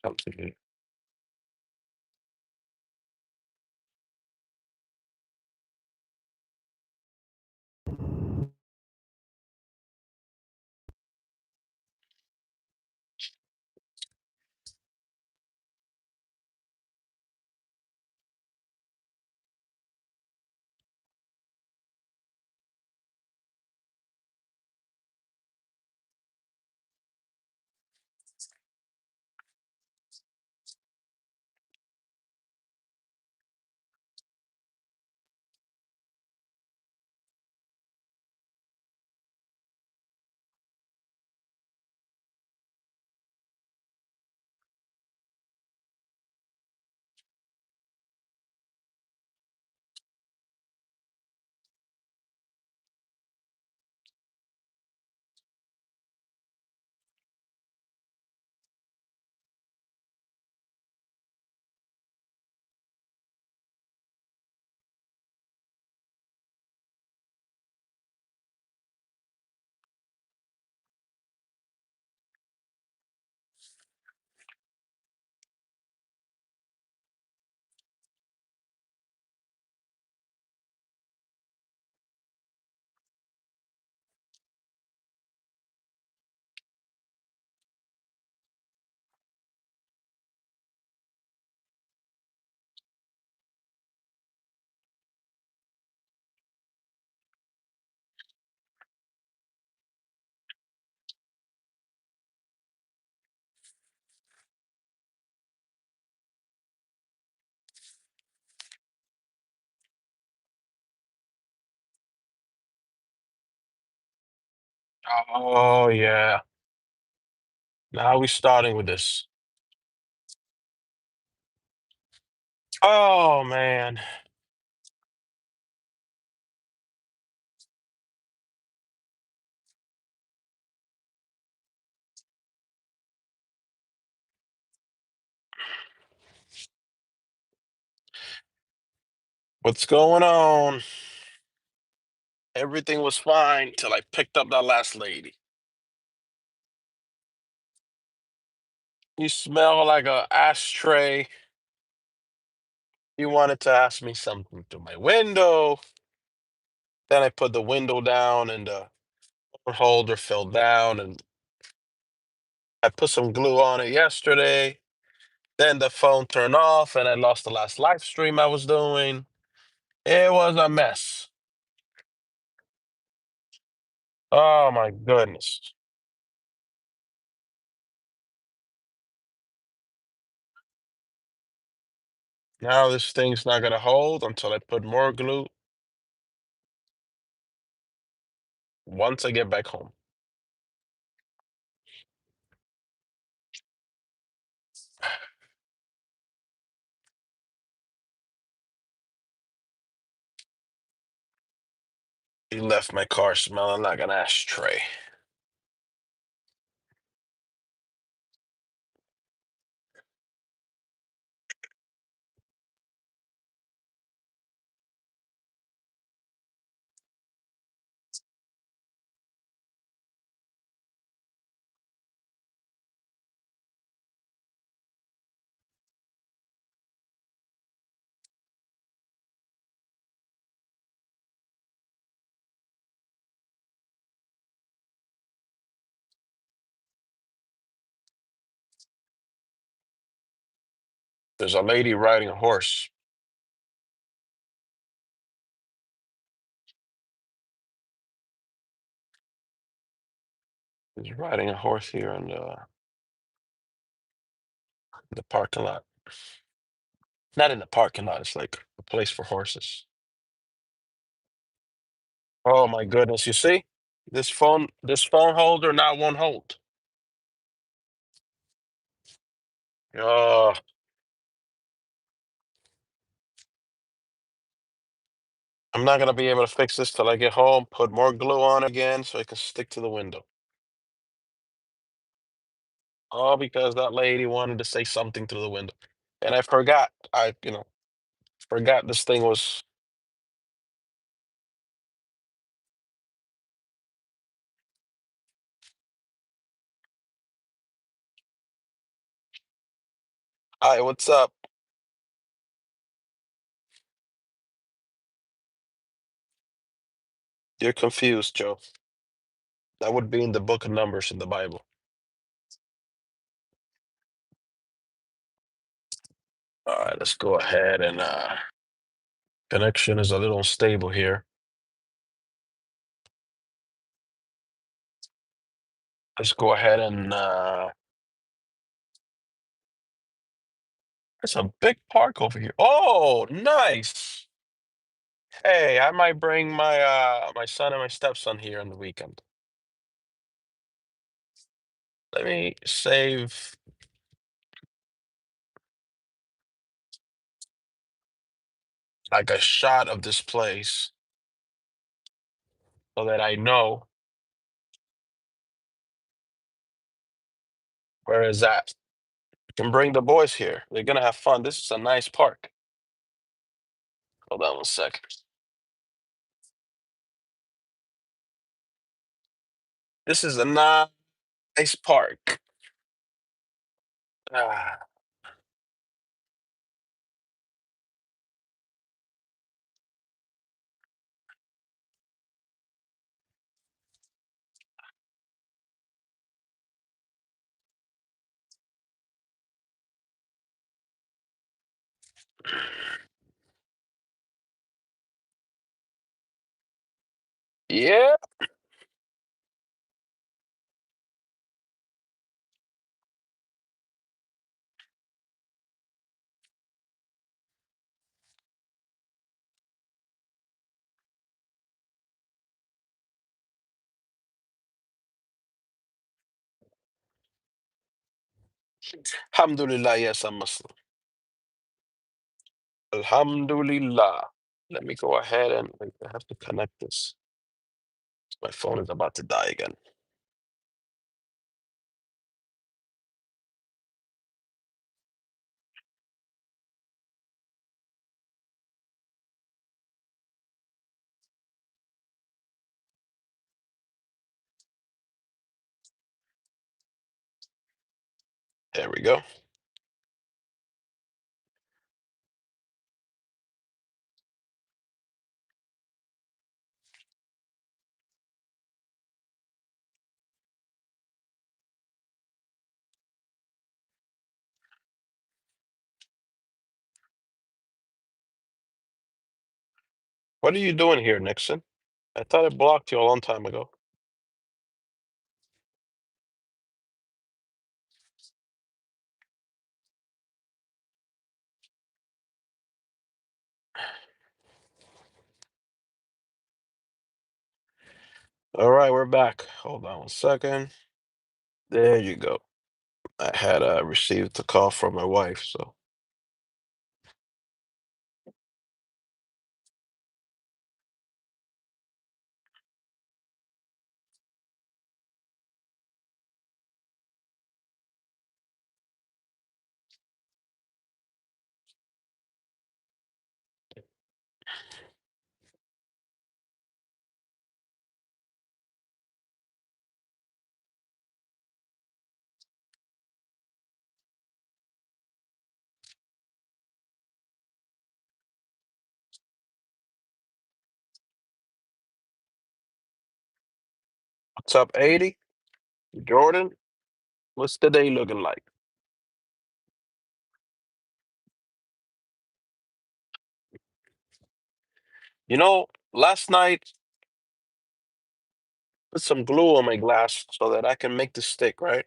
Something. Oh yeah. Now we starting with this. Oh man. What's going on? Everything was fine till I picked up that last lady. You smell like a ashtray. You wanted to ask me something through my window. Then I put the window down and the phone holder fell down and I put some glue on it yesterday. Then the phone turned off and I lost the last live stream I was doing. It was a mess. Oh my goodness. Now this thing's not gonna hold until I put more glue once I get back home. He left my car smelling like an ashtray. There's a lady riding a horse. She's riding a horse here in the parking lot. Not in the parking lot, it's like a place for horses. Oh my goodness, you see? This phone holder now won't hold. Oh, I'm not gonna be able to fix this till I get home, put more glue on again so it can stick to the window. All because that lady wanted to say something through the window. And I forgot. Forgot this thing was. Hi, what's up? You're confused, Joe. That would be in the book of Numbers in the Bible. All right, let's go ahead and connection is a little unstable here. Let's go ahead and there's a big park over here. Oh, nice. Hey, I might bring my son and my stepson here on the weekend. Let me save like a shot of this place so that I know where is that. Can bring the boys here. They're gonna have fun. This is a nice park. Hold on one second. This is a nice park. Ah, yeah. Alhamdulillah, yes, I'm Muslim. Alhamdulillah. Let me go ahead and wait, I have to connect this. My phone is about to die again. There we go. What are you doing here, Nixon? I thought I blocked you a long time ago. All right, we're back. Hold on one second. There you go. I had received a call from my wife, so what's up, 80? Jordan? What's the day looking like? You know, last night put some glue on my glass so that I can make the stick, right?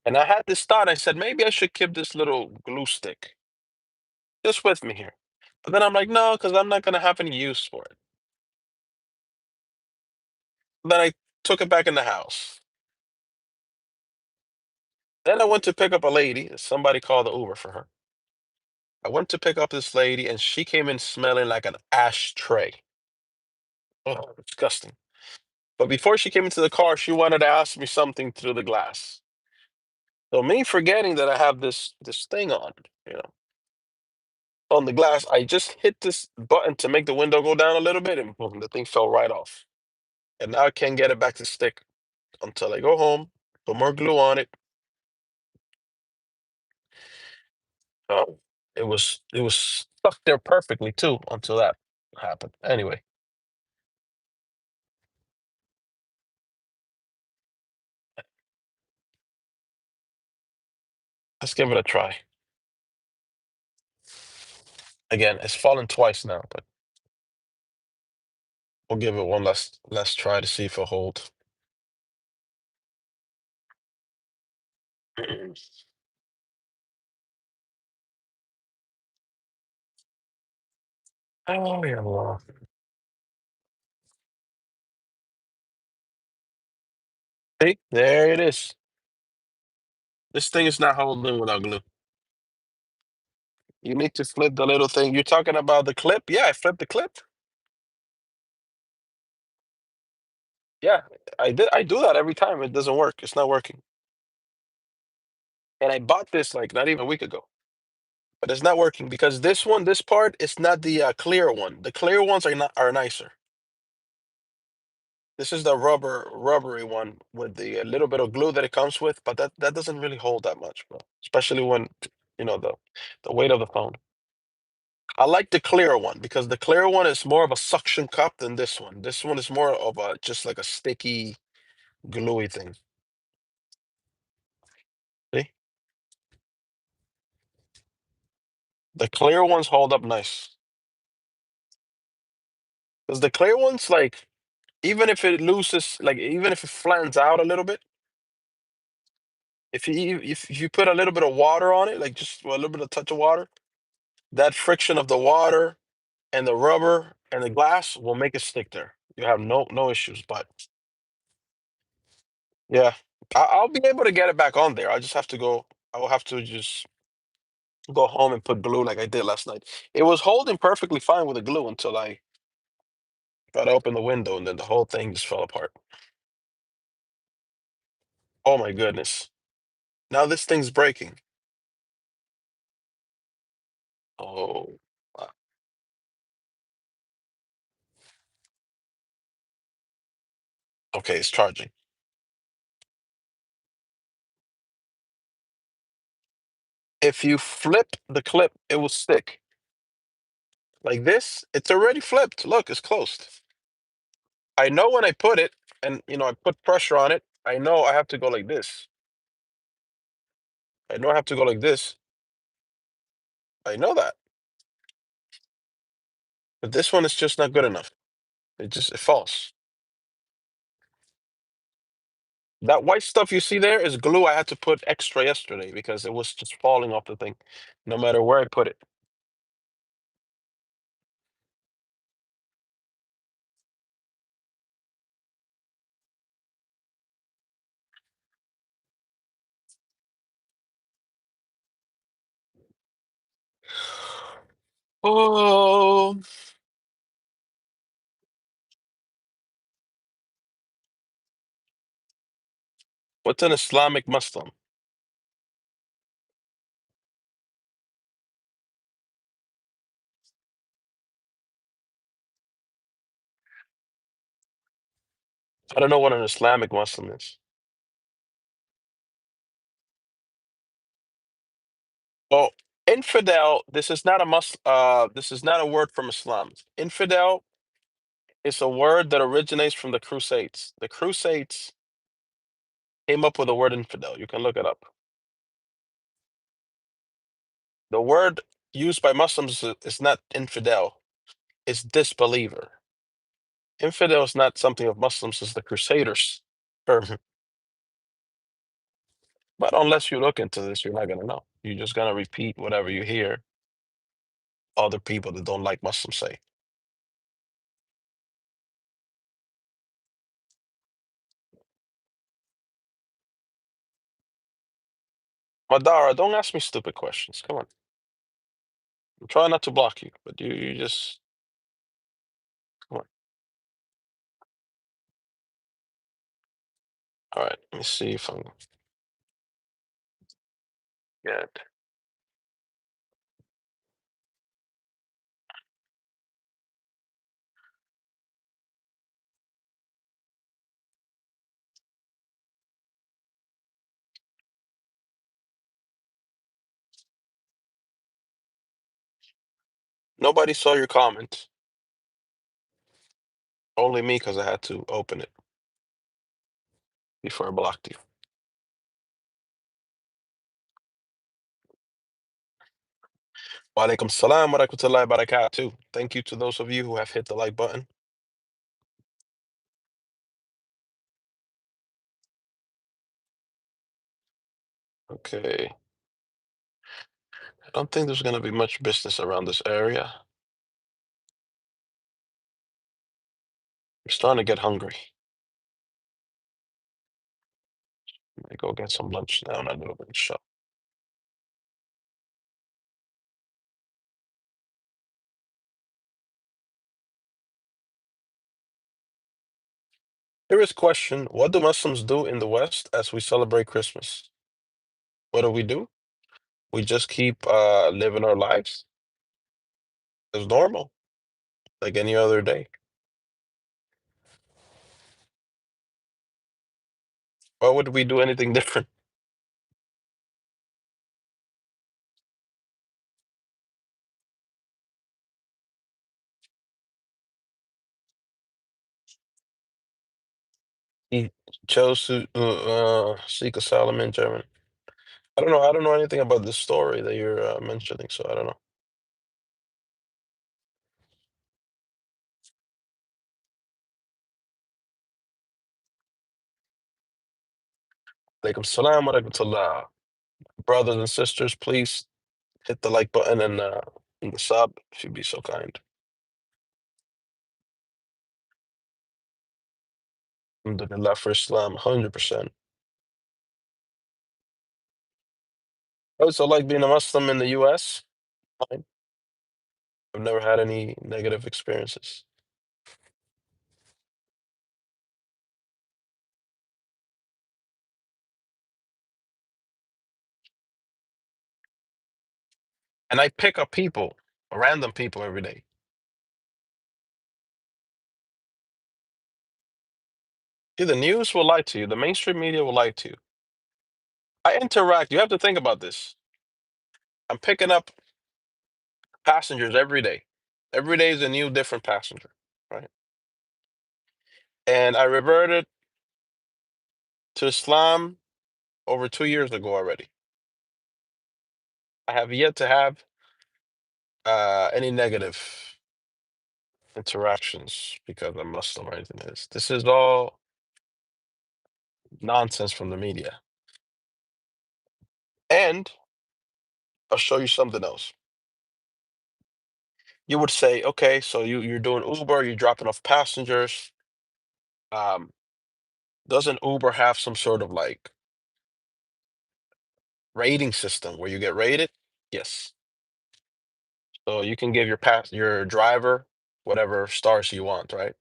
And I had this thought, I said maybe I should keep this little glue stick just with me here. But then I'm like, no, because I'm not gonna have any use for it. Then I took it back in the house. Then I went to pick up a lady. Somebody called the Uber for her. I went to pick up this lady, and she came in smelling like an ashtray. Oh, disgusting. But before she came into the car, she wanted to ask me something through the glass. So me forgetting that I have this thing you know, on the glass, I just hit this button to make the window go down a little bit, and boom, the thing fell right off. And now I can't get it back to stick until I go home, put more glue on it, Oh, it was stuck there perfectly too until that happened. Anyway, let's give it a try. Again, it's fallen twice now, but we'll give it one last try to see if it'll hold. Oh yeah, well. See, there it is. This thing is not holding without glue. You need to flip the little thing. You're talking about the clip? Yeah, I flipped the clip. Yeah, I did. I do that every time. It doesn't work. It's not working. And I bought this like not even a week ago, but it's not working because this one, this part, it's not the clear one. The clear ones are nicer. This is the rubbery one with the little bit of glue that it comes with, but that doesn't really hold that much, bro. Especially when the weight of the phone. I like the clear one because the clear one is more of a suction cup than this one. This one is more of a just like a sticky, gluey thing. See? The clear ones hold up nice. Because the clear ones, like, even if it loses, like, even if it flattens out a little bit, if you put a little bit of water on it, like just a little bit of touch of water, that friction of the water and the rubber and the glass will make it stick there. You have no issues. But yeah, I'll be able to get it back on there. I just have to go. I will have to just go home and put glue like I did last night. It was holding perfectly fine with the glue until I tried to open the window, and then the whole thing just fell apart. Oh my goodness! Now this thing's breaking. Oh, wow. Okay, it's charging. If you flip the clip, it will stick. Like this, it's already flipped. Look, it's closed. I know when I put it and I put pressure on it, I know I have to go like this. I know I have to go like this. I know that. But this one is just not good enough. It falls. That white stuff you see there is glue I had to put extra yesterday because it was just falling off the thing, no matter where I put it. Oh, what's an Islamic Muslim? I don't know what an Islamic Muslim is. Well, infidel, this is not a word from Islam. Infidel is a word that originates from the Crusades. The Crusades came up with the word infidel. You can look it up. The word used by Muslims is not infidel, it's disbeliever. Infidel is not something of Muslims, it's the Crusaders term. But unless you look into this, you're not gonna know. You're just gonna repeat whatever you hear other people that don't like Muslims say. Madara, don't ask me stupid questions. Come on. I'm trying not to block you, but you just come on. All right, let me see if I'm good. Nobody saw your comment. Only me, because I had to open it before I blocked you. Wa alaikum salam wa rahmatullahi wa barakatuh. Thank you to those of you who have hit the like button. Okay. I don't think there's going to be much business around this area. I'm starting to get hungry. I go get some lunch now and I do a shop. Here is question. What do Muslims do in the West as we celebrate Christmas? What do we do? We just keep living our lives as normal, like any other day. Why would we do anything different? He chose to seek asylum in Germany. I don't know. I don't know anything about this story that you're mentioning, so I don't know. Alaikum salam wa rahmatullah. Brothers and sisters, please hit the like button and the sub if you'd be so kind. Alhamdulillah for Islam, 100%. I also like being a Muslim in the US. Fine. I've never had any negative experiences. And I pick up people, random people every day. See, the news will lie to you. The mainstream media will lie to you. I interact. You have to think about this. I'm picking up passengers every day. Every day is a new, different passenger, right? And I reverted to Islam over 2 years ago already. I have yet to have any negative interactions because I'm Muslim or anything like this. This is all nonsense from the media. And I'll show you something else. You would say, okay, so you're doing Uber, you're dropping off passengers. Um, doesn't Uber have some sort of like rating system where you get rated? Yes. So you can give your driver whatever stars you want, right?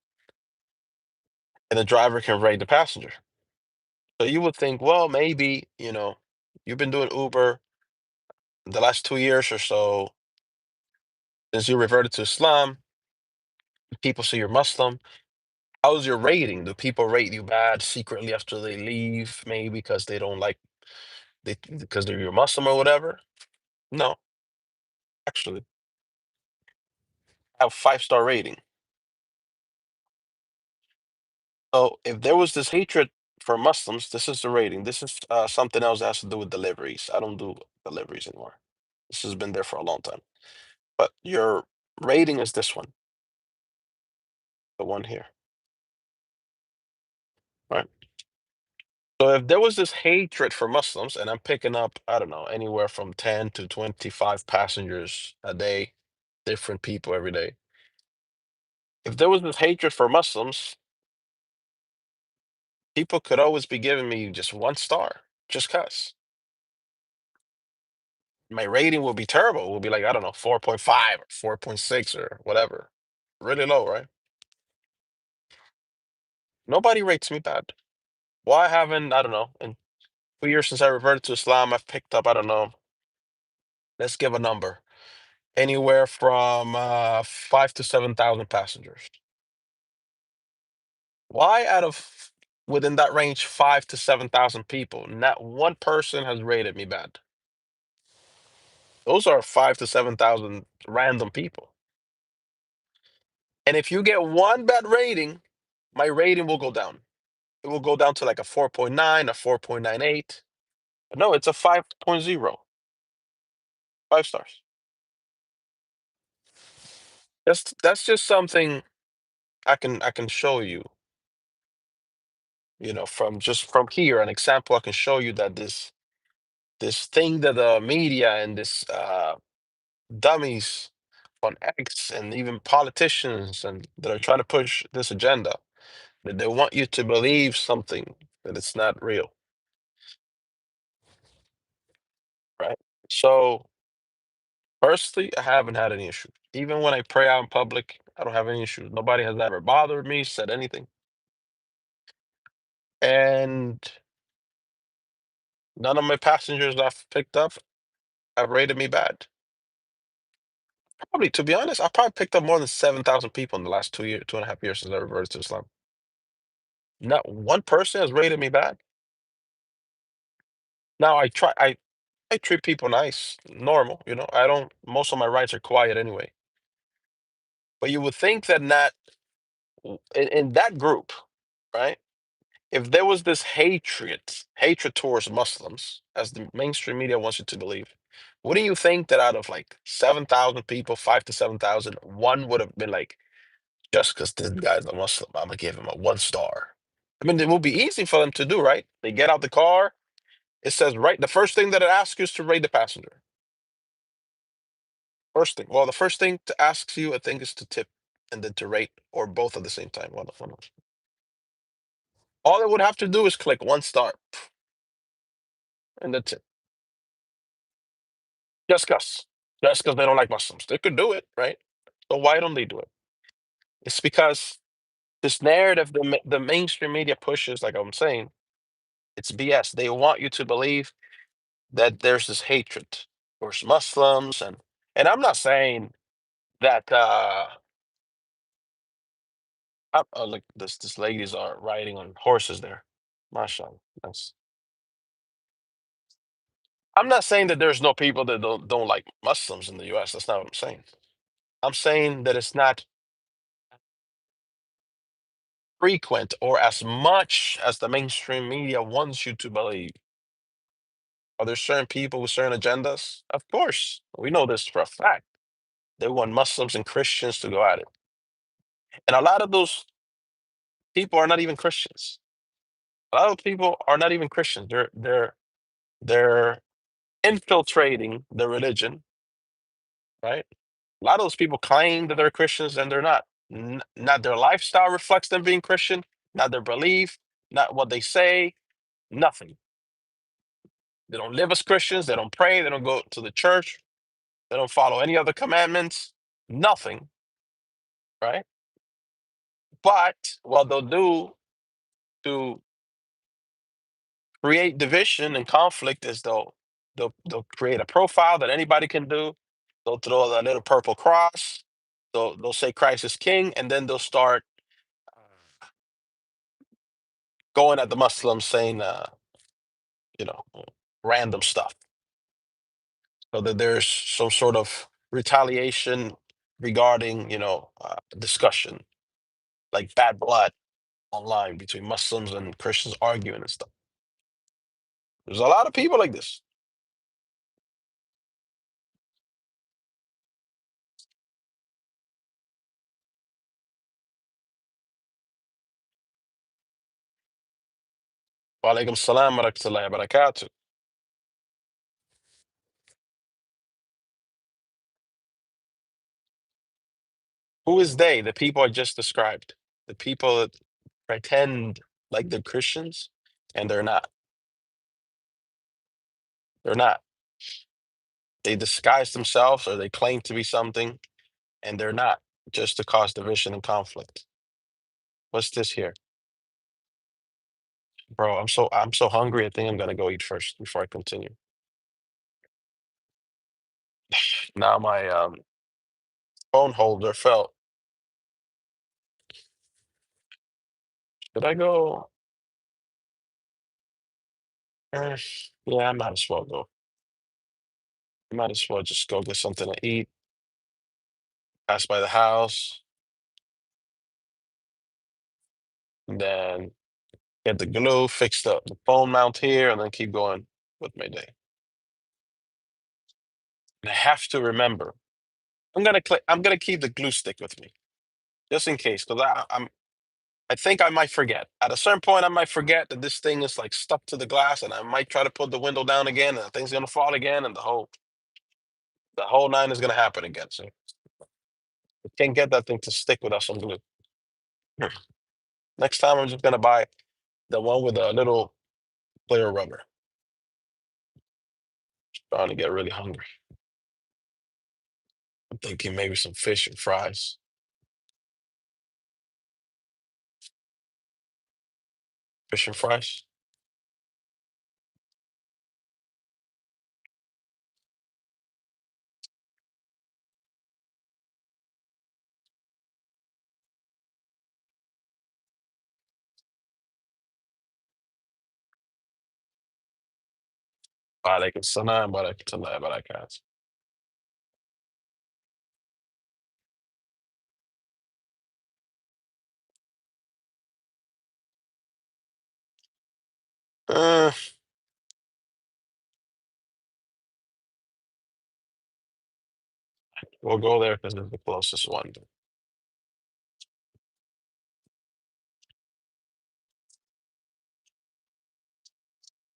And the driver can rate the passenger. So you would think, well, maybe, you've been doing Uber the last 2 years or so since you reverted to Islam. People say you're Muslim. How's your rating? Do people rate you bad secretly after they leave, maybe because they don't like because they're you're Muslim or whatever? No, actually, I have 5-star rating. So if there was this hatred for Muslims, this is the rating. This is something else that has to do with deliveries. I don't do deliveries anymore. This has been there for a long time. But your rating is this one, the one here, right? So if there was this hatred for Muslims, and I'm picking up, I don't know, anywhere from 10 to 25 passengers a day, different people every day. If there was this hatred for Muslims, people could always be giving me just 1 star, just cuz. My rating will be terrible. It will be like, I don't know, 4.5 or 4.6 or whatever. Really low, right? Nobody rates me bad. Why haven't, I don't know, in 2 years since I reverted to Islam, I've picked up, I don't know, let's give a number, anywhere from 5 to 7,000 passengers. Why out of within that range, 5 to 7,000 people, not one person has rated me bad? Those are 5 to 7,000 random people. And if you get one bad rating, my rating will go down. It will go down to like a 4.9, a 4.98. No, it's a 5.0, 5 stars. That's just something I can show you, from just from here, an example I can show you that this thing that the media and this dummies on X and even politicians and that are trying to push this agenda, that they want you to believe something that it's not real, right? So personally, I haven't had any issues. Even when I pray out in public, I don't have any issues. Nobody has ever bothered me, said anything. And none of my passengers I've picked up have rated me bad. Probably, to be honest, I probably picked up more than 7,000 people in the last 2 years, 2.5 years since I reverted to Islam. Not one person has rated me bad. Now I treat people nice, normal, I don't, most of my rights are quiet anyway. But you would think that not in that group, right? If there was this hatred towards Muslims, as the mainstream media wants you to believe, wouldn't you think that out of like 7,000 people, 5 to 7,000, one would have been like, just because this guy's a Muslim, I'm gonna give him a 1 star. I mean, it would be easy for them to do, right? They get out the car. It says, right, the first thing that it asks you is to rate the passenger. First thing. Well, the first thing to ask you, I think, is to tip and then to rate, or both at the same time. One. All they would have to do is click 1 star and then tip. Just because. Just because they don't like Muslims. They could do it, right? So why don't they do it? It's because this narrative the mainstream media pushes, like I'm saying, it's BS. They want you to believe that there's this hatred towards Muslims, and I'm not saying that look, this ladies are riding on horses there. MashaAllah. Nice. I'm not saying that there's no people that don't like Muslims in the US. That's not what I'm saying. I'm saying that it's not frequent or as much as the mainstream media wants you to believe. Are there certain people with certain agendas? Of course. We know this for a fact. They want Muslims and Christians to go at it. And a lot of those people are not even Christians. A lot of people are not even Christians. They're infiltrating the religion, right? A lot of those people claim that they're Christians and they're not. Not their lifestyle reflects them being Christian, not their belief, not what they say, nothing. They don't live as Christians, they don't pray, they don't go to the church, they don't follow any other commandments, nothing, right? But what they'll do to create division and conflict is they'll create a profile that anybody can do. They'll throw a little purple cross. They'll say Christ is king, and then they'll start going at the Muslims, saying you know random stuff, so that there's some sort of retaliation regarding discussion, like bad blood online between Muslims and Christians arguing and stuff. There's a lot of people like this. Wa alaikum salam wa rahmatullahi wa barakatuh. Who is they? The people I just described. The people that pretend like they're Christians and they're not. They're not. They disguise themselves or they claim to be something and they're not, just to cause division and conflict. What's this here? Bro, I'm so hungry. I think I'm gonna go eat first before I continue. Now my phone holder fell. Did I go? Eh, yeah, I might as well go. I might as well just go get something to eat. Pass by the house. then get the glue, fix the phone mount here, and then keep going with my day. And I have to remember, I'm gonna keep the glue stick with me just in case, because I think I might forget. At a certain point, I might forget that this thing is like stuck to the glass, and I might try to put the window down again, and the thing's gonna fall again, and the whole nine is gonna happen again. So I can't get that thing to stick without some glue. Hmm. Next time, I'm just gonna buy the one with a little clear rubber. Starting to get really hungry. I'm thinking maybe some fish and fries. Fish and fries. Balik sana, balik sana, barakat. Uh, we'll go there because it's the closest one.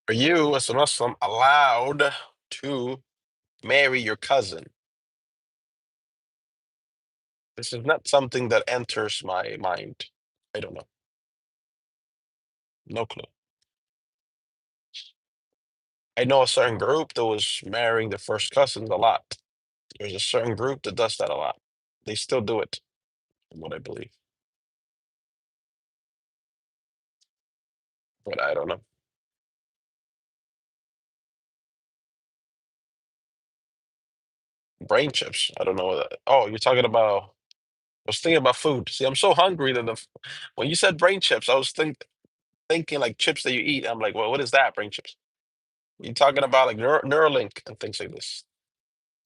Are you, as a Muslim, allowed to marry your cousin? This is not something that enters my mind. I don't know. No clue. I know a certain group that was marrying their first cousins a lot. There's a certain group that does that a lot. They still do it, from what I believe. But I don't know. Brain chips. I don't know what that. Oh, you're talking about. I was thinking about food. See, I'm so hungry that when you said brain chips, I was thinking like chips that you eat. I'm like, well, what is that? Brain chips. You talking about like Neuralink and things like this?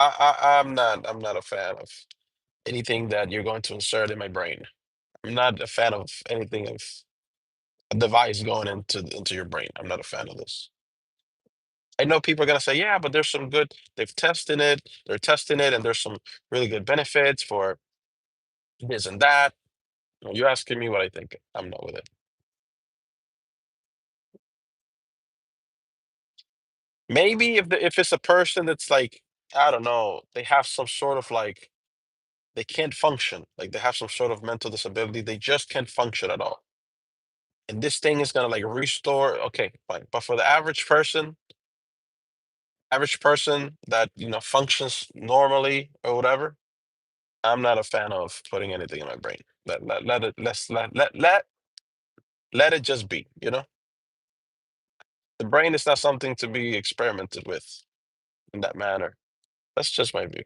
I'm not a fan of anything that you're going to insert in my brain. I'm not a fan of anything of a device going into your brain. I'm not a fan of this. I know people are gonna say, yeah, but there's some good. They're testing it, and there's some really good benefits for this and that. You're asking me what I think. I'm not with it. Maybe if it's a person that's like, I don't know, they have some sort of like they can't function, like they have some sort of mental disability, they just can't function at all. And this thing is gonna like restore, okay, fine. But for the average person that functions normally or whatever, I'm not a fan of putting anything in my brain. Let it just be. The brain is not something to be experimented with in that manner. That's just my view.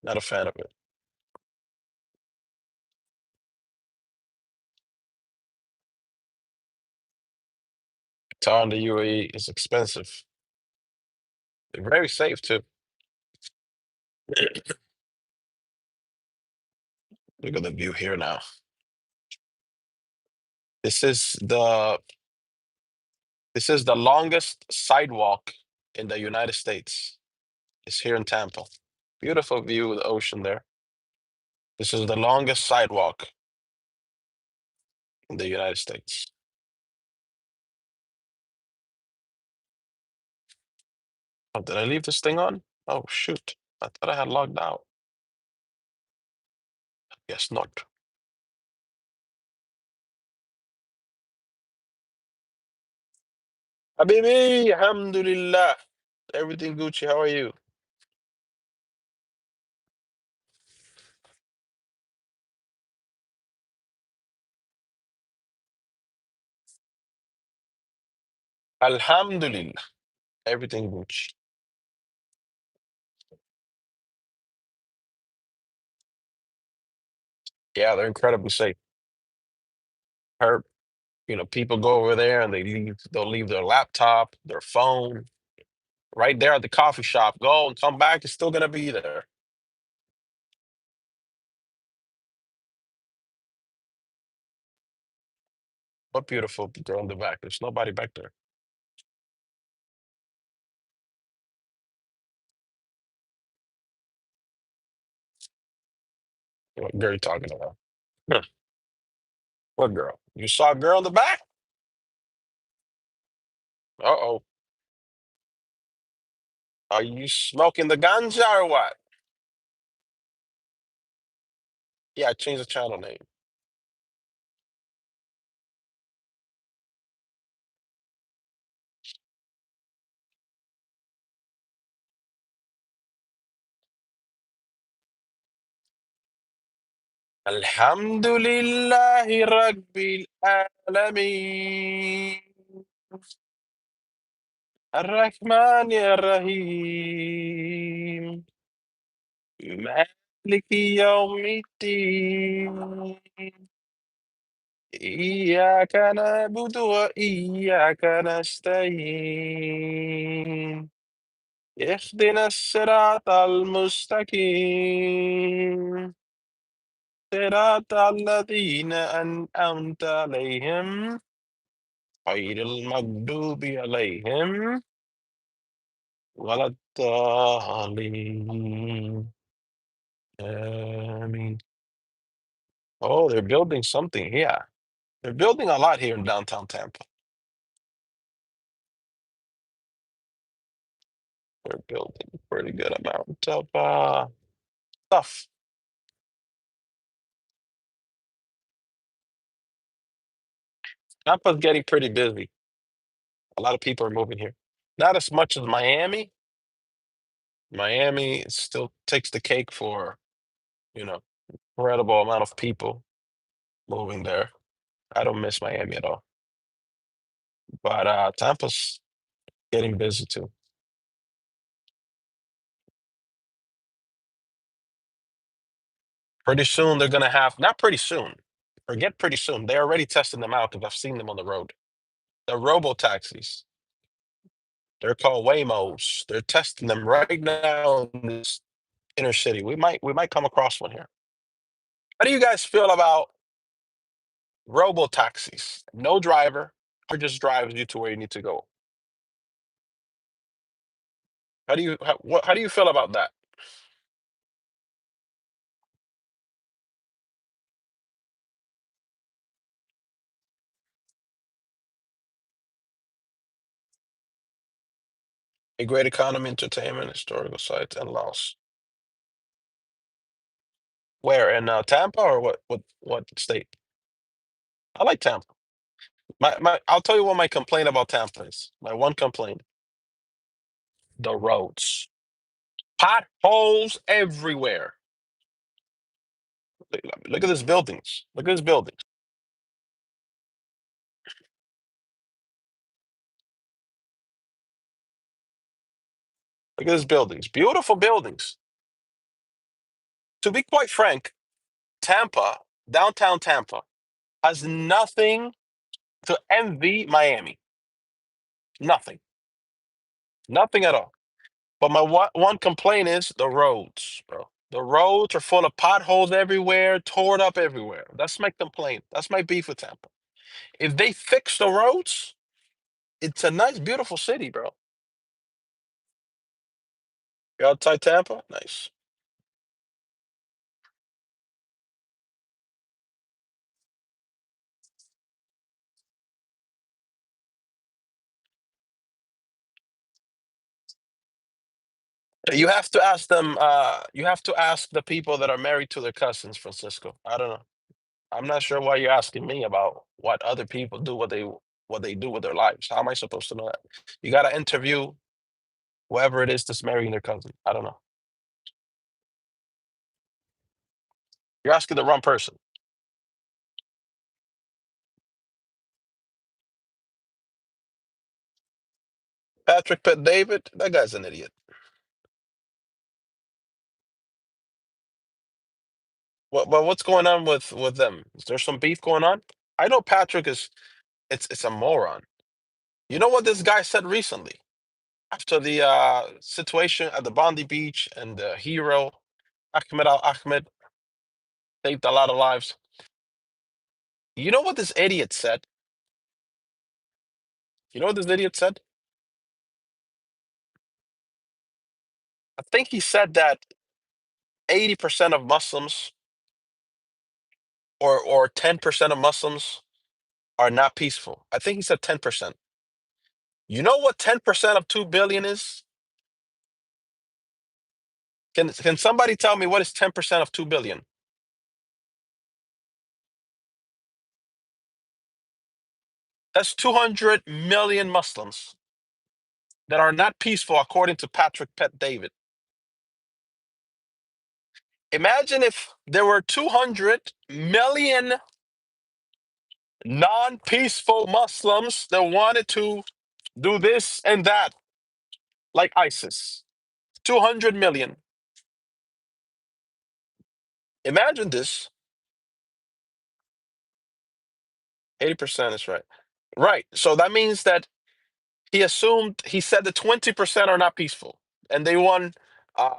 Not a fan of it. Tar in the UAE is expensive. They're very safe too. Look at the view here now. This is the this is the longest sidewalk in the United States. It's here in Tampa. Beautiful view of the ocean there. This is the longest sidewalk in the United States. Oh, did I leave this thing on? Oh shoot. I thought I had logged out. Guess not. Habibi, alhamdulillah. Everything Gucci. How are you? Alhamdulillah. Everything Gucci. Yeah, they're incredibly safe. Heard, people go over there and they'll leave their laptop, their phone right there at the coffee shop. Go and come back, it's still gonna be there. What beautiful girl in the back. There's nobody back there. What girl you talking about? Huh. What girl? You saw a girl in the back? Uh-oh. Are you smoking the ganja or what? Yeah, I changed the channel name. Alhamdulillahi Rabbil Alameen. الرحمن الرحيم مالك يوم الدين إياك نعبد وإياك نستعين اهدنا الصراط المستقيم صراط الذين أنعمت عليهم غير المغضوب عليهم ولا الضالين آمين. Oh, they're building something. Yeah. They're building a lot here in downtown Tampa. They're building a pretty good amount of stuff. Tampa's getting pretty busy. A lot of people are moving here. Not as much as Miami. Miami still takes the cake for, you know, incredible amount of people moving there. I don't miss Miami at all. But Tampa's getting busy too. Pretty soon they're gonna have, not pretty soon. Forget pretty soon. They're already testing them out because I've seen them on the road. The robo taxis. They're called Waymos. They're testing them right now in this inner city. We might come across one here. How do you guys feel about robo taxis? No driver, or just drives you to where you need to go. How do you feel about that? A great economy, entertainment, historical sites, and loss. Where in Tampa or what state? I like Tampa. My I'll tell you what my complaint about Tampa is. My one complaint: the roads, potholes everywhere. Look at these buildings. Look at these buildings. Look at these buildings. Beautiful buildings. To be quite frank, Tampa, downtown Tampa, has nothing to envy Miami. Nothing. Nothing at all. But my one complaint is the roads, bro. The roads are full of potholes everywhere, torn up everywhere. That's my complaint. That's my beef with Tampa. If they fix the roads, it's a nice, beautiful city, bro. You outside Tampa? Nice. You have to ask them, you have to ask the people that are married to their cousins, Francisco. I don't know. I'm not sure why you're asking me about what other people do, what they do with their lives. How am I supposed to know that? You got to interview whoever it is that's marrying their cousin. I don't know. You're asking the wrong person. Patrick Pitt David, that guy's an idiot. What's going on with them? Is there some beef going on? I know Patrick is it's a moron. You know what this guy said recently after the situation at the Bondi Beach and the hero Ahmed Al Ahmed saved a lot of lives. You know what this idiot said? You know what this idiot said? I think he said that 80% of Muslims or 10% of Muslims are not peaceful. I think he said 10%. You know what 10% of 2 billion is? Can somebody tell me what is 10% of 2 billion? That's 200 million Muslims that are not peaceful according to Patrick Pet David. Imagine if there were 200 million non-peaceful Muslims that wanted to do this and that, like ISIS. 200 million. Imagine this. 80% is right. Right. So that means that he said that 20% are not peaceful and they won uh,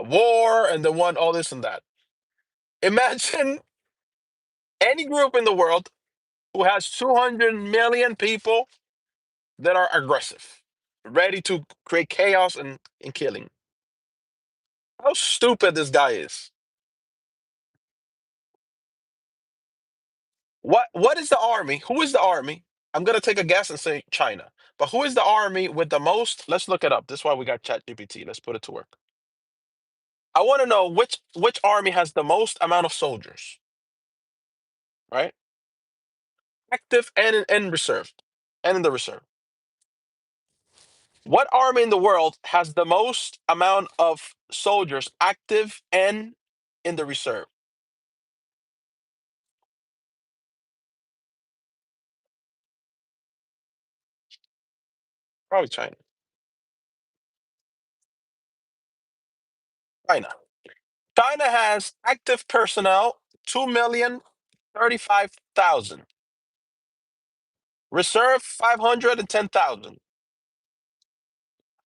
war and they won all this and that. Imagine any group in the world who has 200 million people that are aggressive, ready to create chaos and killing. How stupid this guy is. What is the army? Who is the army? I'm gonna take a guess and say China. But who is the army with the most? Let's look it up. This is why we got ChatGPT. Let's put it to work. I want to know which army has the most amount of soldiers, right? Active and in reserve, and in the reserve. What army in the world has the most amount of soldiers active and in the reserve? Probably China. China. China has active personnel 2,035,000. Reserve 510,000.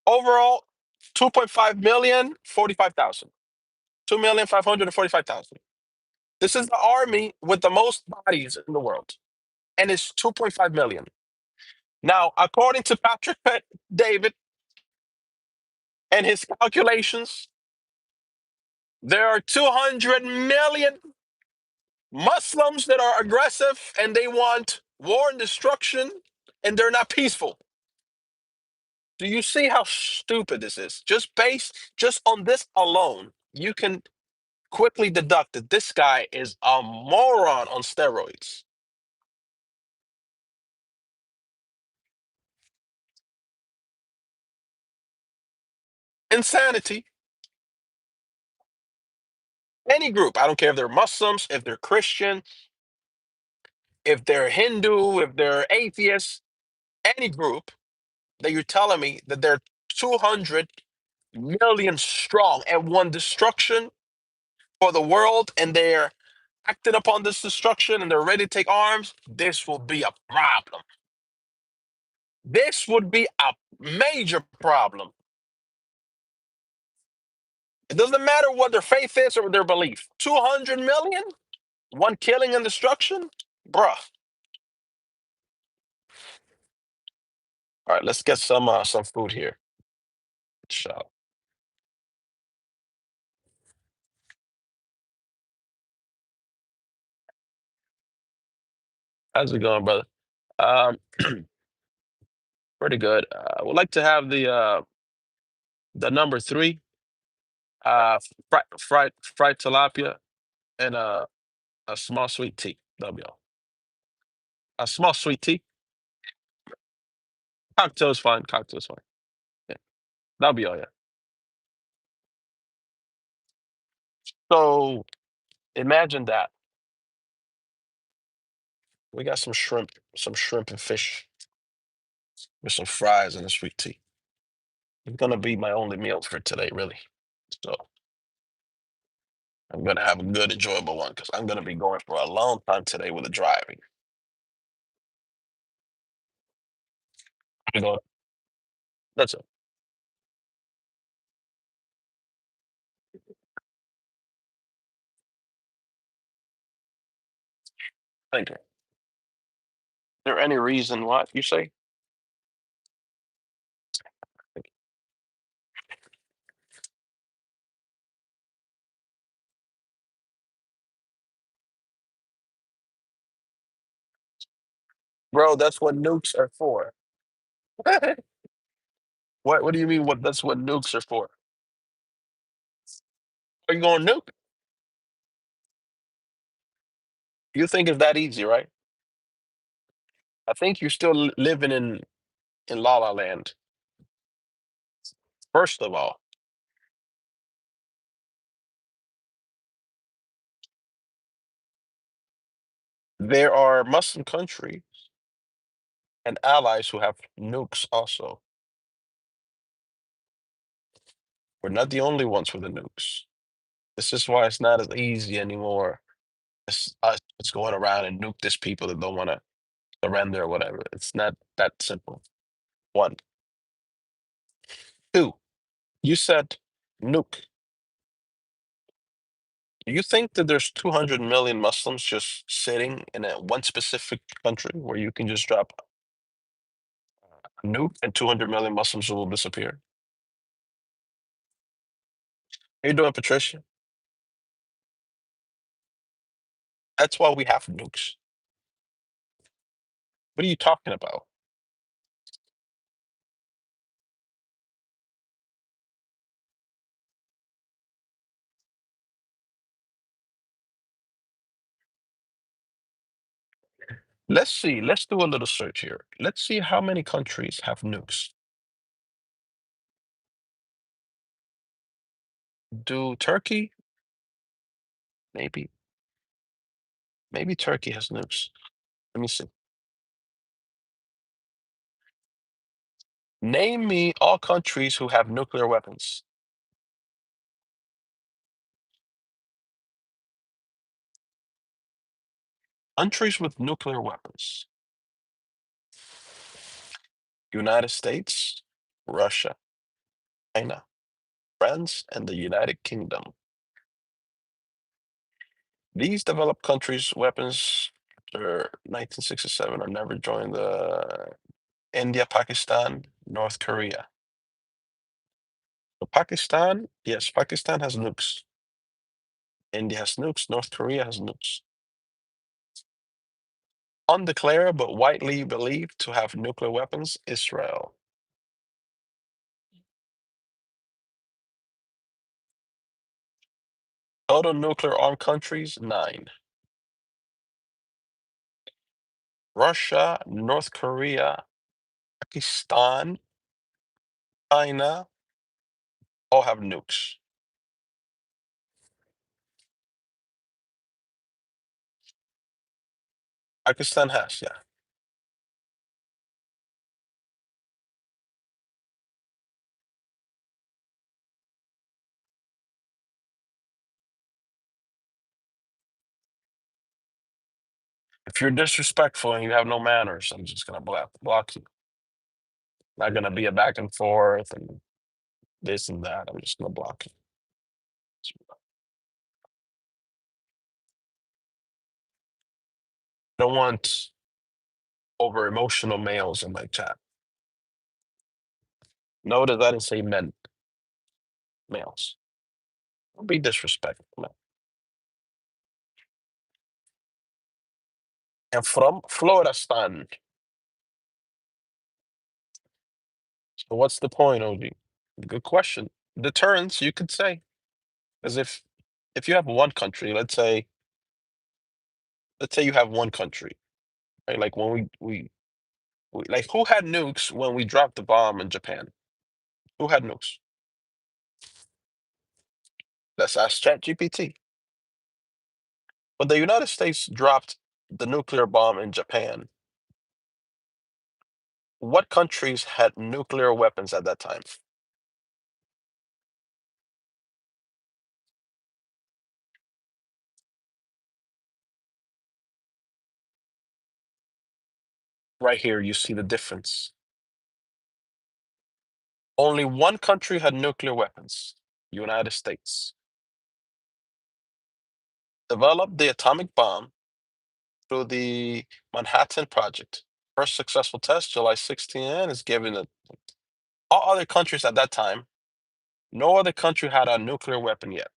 Overall 2.5 million 45,000. 2,545,000. This is the army with the most bodies in the world, and it's 2.5 million. Now, according to Patrick David and his calculations, there are 200 million Muslims that are aggressive and they want war and destruction, and they're not peaceful. Do you see how stupid this is? Just on this alone, you can quickly deduct that this guy is a moron on steroids. Insanity. Any group, I don't care if they're Muslims, if they're Christian, if they're Hindu, if they're atheists, any group that you're telling me that they're 200 million strong and want destruction for the world and they're acting upon this destruction and they're ready to take arms, this will be a problem. This would be a major problem. It doesn't matter what their faith is or their belief. 200 million? One killing and destruction? Bruh. All right, let's get some food here. So, how's it going, brother? Um, Pretty good. I would like to have the number three, fried tilapia and a small sweet tea. That'll be all. A small sweet tea. Cocktail is fine. Cocktail is fine. Yeah, that'll be all. Yeah. So imagine that we got some shrimp and fish with some fries and a sweet tea. It's gonna be my only meal for today, really. So I'm gonna have a good, enjoyable one because I'm gonna be going for a long time today with the driving. You know, that's it. Thank you. Is there any reason what you say? Bro, that's what nukes are for. What do you mean that's what nukes are for? Are you going nuke? You think it's that easy, right? I think you're still living in La La Land. First of all, there are Muslim countries and allies who have nukes also. We're not the only ones with the nukes. This is why it's not as easy anymore. It's us just going around and nuke these people that don't want to surrender or whatever. It's not that simple. One. Two, you said nuke. Do you think that there's 200 million Muslims just sitting in one specific country where you can just drop a nuke and 200 million Muslims will disappear? How you doing, Patricia? That's why we have nukes. What are you talking about? Let's see. Let's do a little search here. Let's see how many countries have nukes. Do Turkey? Maybe. Maybe Turkey has nukes. Let me see. Name me all countries who have nuclear weapons. Countries with nuclear weapons. United States, Russia, China, France, and the United Kingdom. These developed countries' weapons after 1967 are never joined the India, Pakistan, North Korea. So Pakistan, yes, Pakistan has nukes. India has nukes. North Korea has nukes. Undeclared but widely believed to have nuclear weapons, Israel. Total nuclear armed countries, 9. Russia, North Korea, Pakistan, China all have nukes. Pakistan has, yeah. If you're disrespectful and you have no manners, I'm just gonna block you. Not gonna be a back and forth and this and that. I'm just gonna block you. I don't want over emotional males in my chat. Notice I didn't say men, males. Don't be disrespectful, man. I'm from Floristan. So what's the point, OG? Good question. Deterrence, you could say, as if you have one country, let's say you have one country, right? Like when we like who had nukes when we dropped the bomb in Japan? Who had nukes? Let's ask ChatGPT. When the United States dropped the nuclear bomb in Japan, what countries had nuclear weapons at that time? Right here, you see the difference. Only one country had nuclear weapons, United States. Developed the atomic bomb through the Manhattan Project. First successful test, July 16, is given it. All other countries at that time, no other country had a nuclear weapon yet.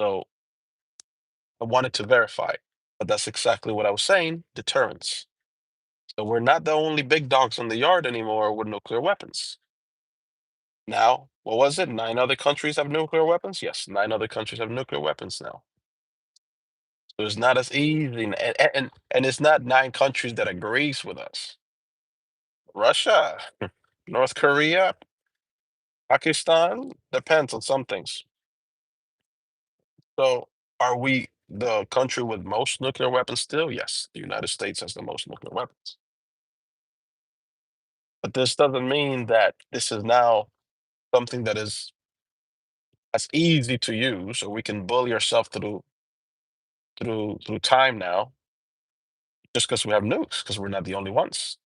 So I wanted to verify. But that's exactly what I was saying, deterrence. So we're not the only big dogs in the yard anymore with nuclear weapons. Now, what was it? 9 other countries have nuclear weapons? Yes, 9 other countries have nuclear weapons now. So it's not as easy, and it's not 9 countries that agrees with us. Russia, North Korea, Pakistan, depends on some things. So are we the country with most nuclear weapons still? Yes, the United States has the most nuclear weapons. But this doesn't mean that this is now something that is as easy to use, or we can bully ourselves through time now just because we have nukes, because we're not the only ones.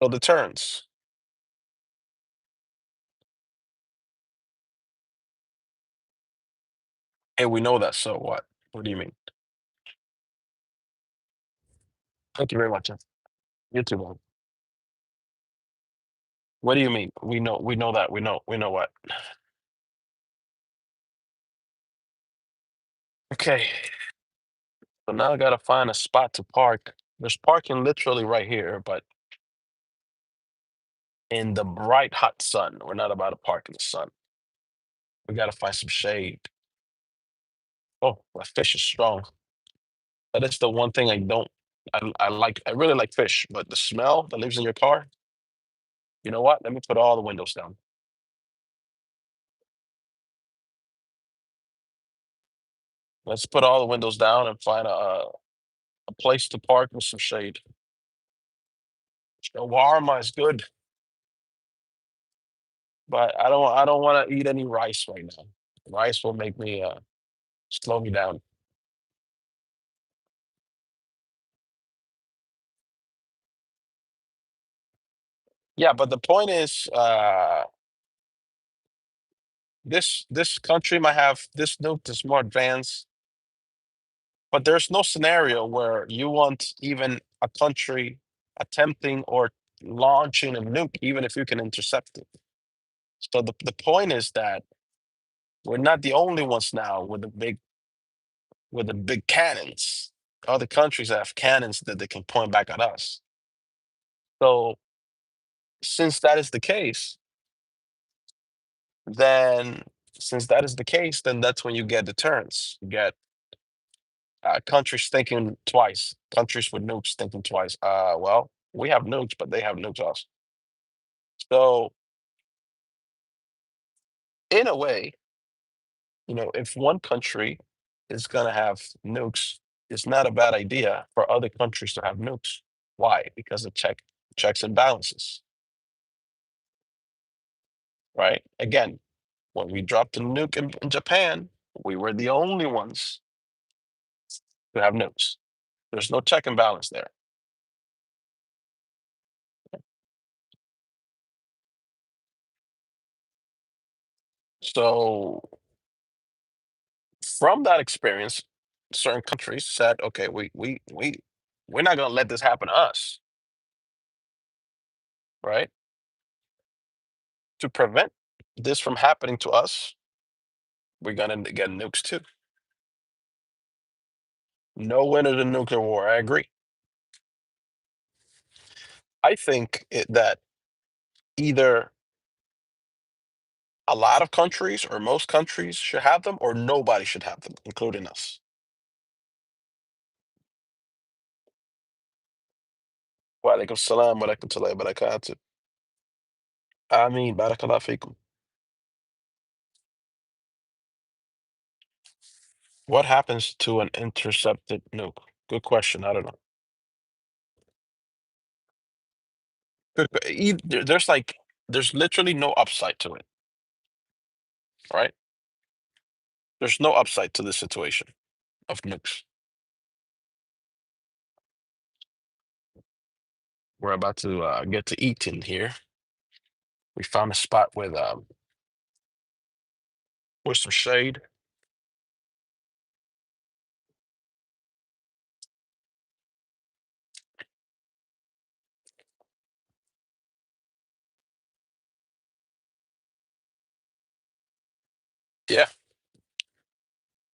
So deterrence. And we know that, so what? What do you mean? Thank you very much. You too, man. What do you mean? We know that. We know what? Okay. So now I gotta find a spot to park. There's parking literally right here, but in the bright hot sun. We're not about to park in the sun. We gotta find some shade. Oh, that fish is strong. That is the one thing I don't. I like. I really like fish, but the smell that lives in your car. You know what? Let me put all the windows down. Let's put all the windows down and find a place to park with some shade. Shawarma is good, but I don't want to eat any rice right now. Rice will make me slow me down. Yeah, but the point is, this country might have this nuke that's more advanced, but there's no scenario where you want even a country attempting or launching a nuke, even if you can intercept it. So the point is that we're not the only ones now with the big cannons. Other countries have cannons that they can point back at us. So since that is the case, then since that is the case, then that's when you get deterrence. You get countries thinking twice. Countries with nukes thinking twice. Well, we have nukes, but they have nukes also. So in a way, if one country is gonna have nukes, it's not a bad idea for other countries to have nukes. Why? Because of checks and balances, right? Again, when we dropped a nuke in Japan, we were the only ones to have nukes. There's no check and balance there. So from that experience, certain countries said, okay, we're not gonna let this happen to us, right? To prevent this from happening to us, we're gonna get nukes too. No winner to nuclear war. I agree. I think that either a lot of countries or most countries should have them, or nobody should have them, including us. Wa alaikum salam wa rahmatullahi wa barakatuh. Ameen. Barakallah fikum. What happens to an intercepted nuke? Good question. I don't know. There's literally no upside to it, right? There's no upside to this situation of nukes. We're about to get to eating here. We found a spot with some shade. Yeah.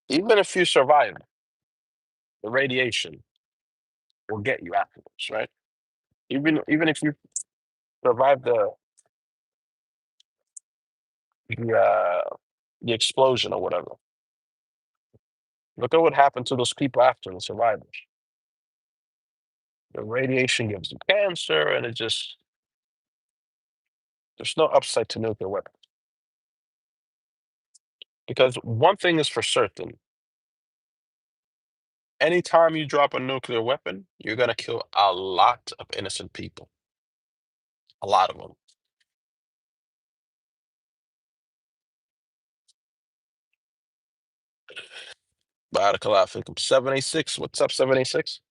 Even if you survive, the radiation will get you afterwards, right? Even if you survive the uh, the explosion or whatever, look at what happened to those people after the survivors. The radiation gives them cancer, and it just there's no upside to nuclear weapons. Because one thing is for certain: anytime you drop a nuclear weapon, you're gonna kill a lot of innocent people, a lot of them. Barakallah fikum. 786. What's up, 786?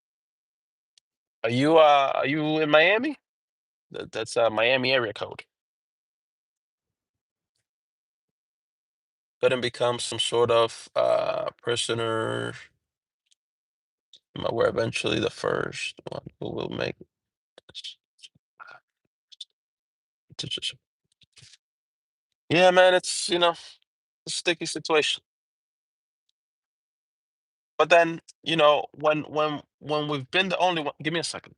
Are you in Miami? That's Miami area code. Couldn't become some sort of prisoner. We're eventually the first one who will make this decision. Yeah, man, it's a sticky situation. But then, when we've been the only one, give me a second.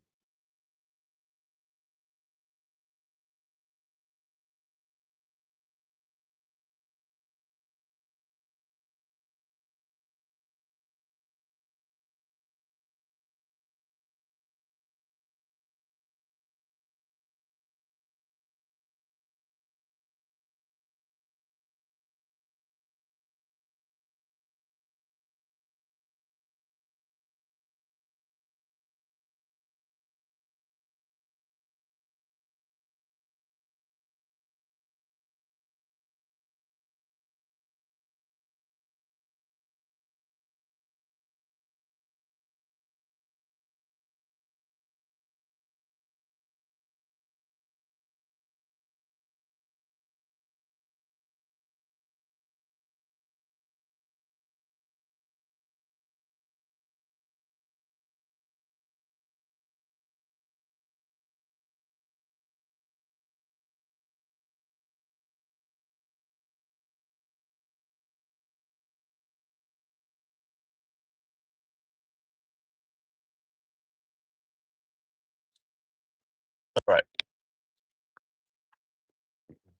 All right,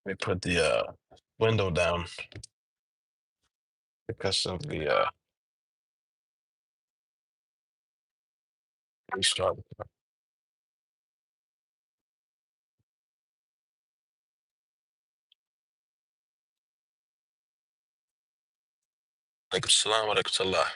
let me put the window down because of the restart. Alaikum salam wa rahmatullah.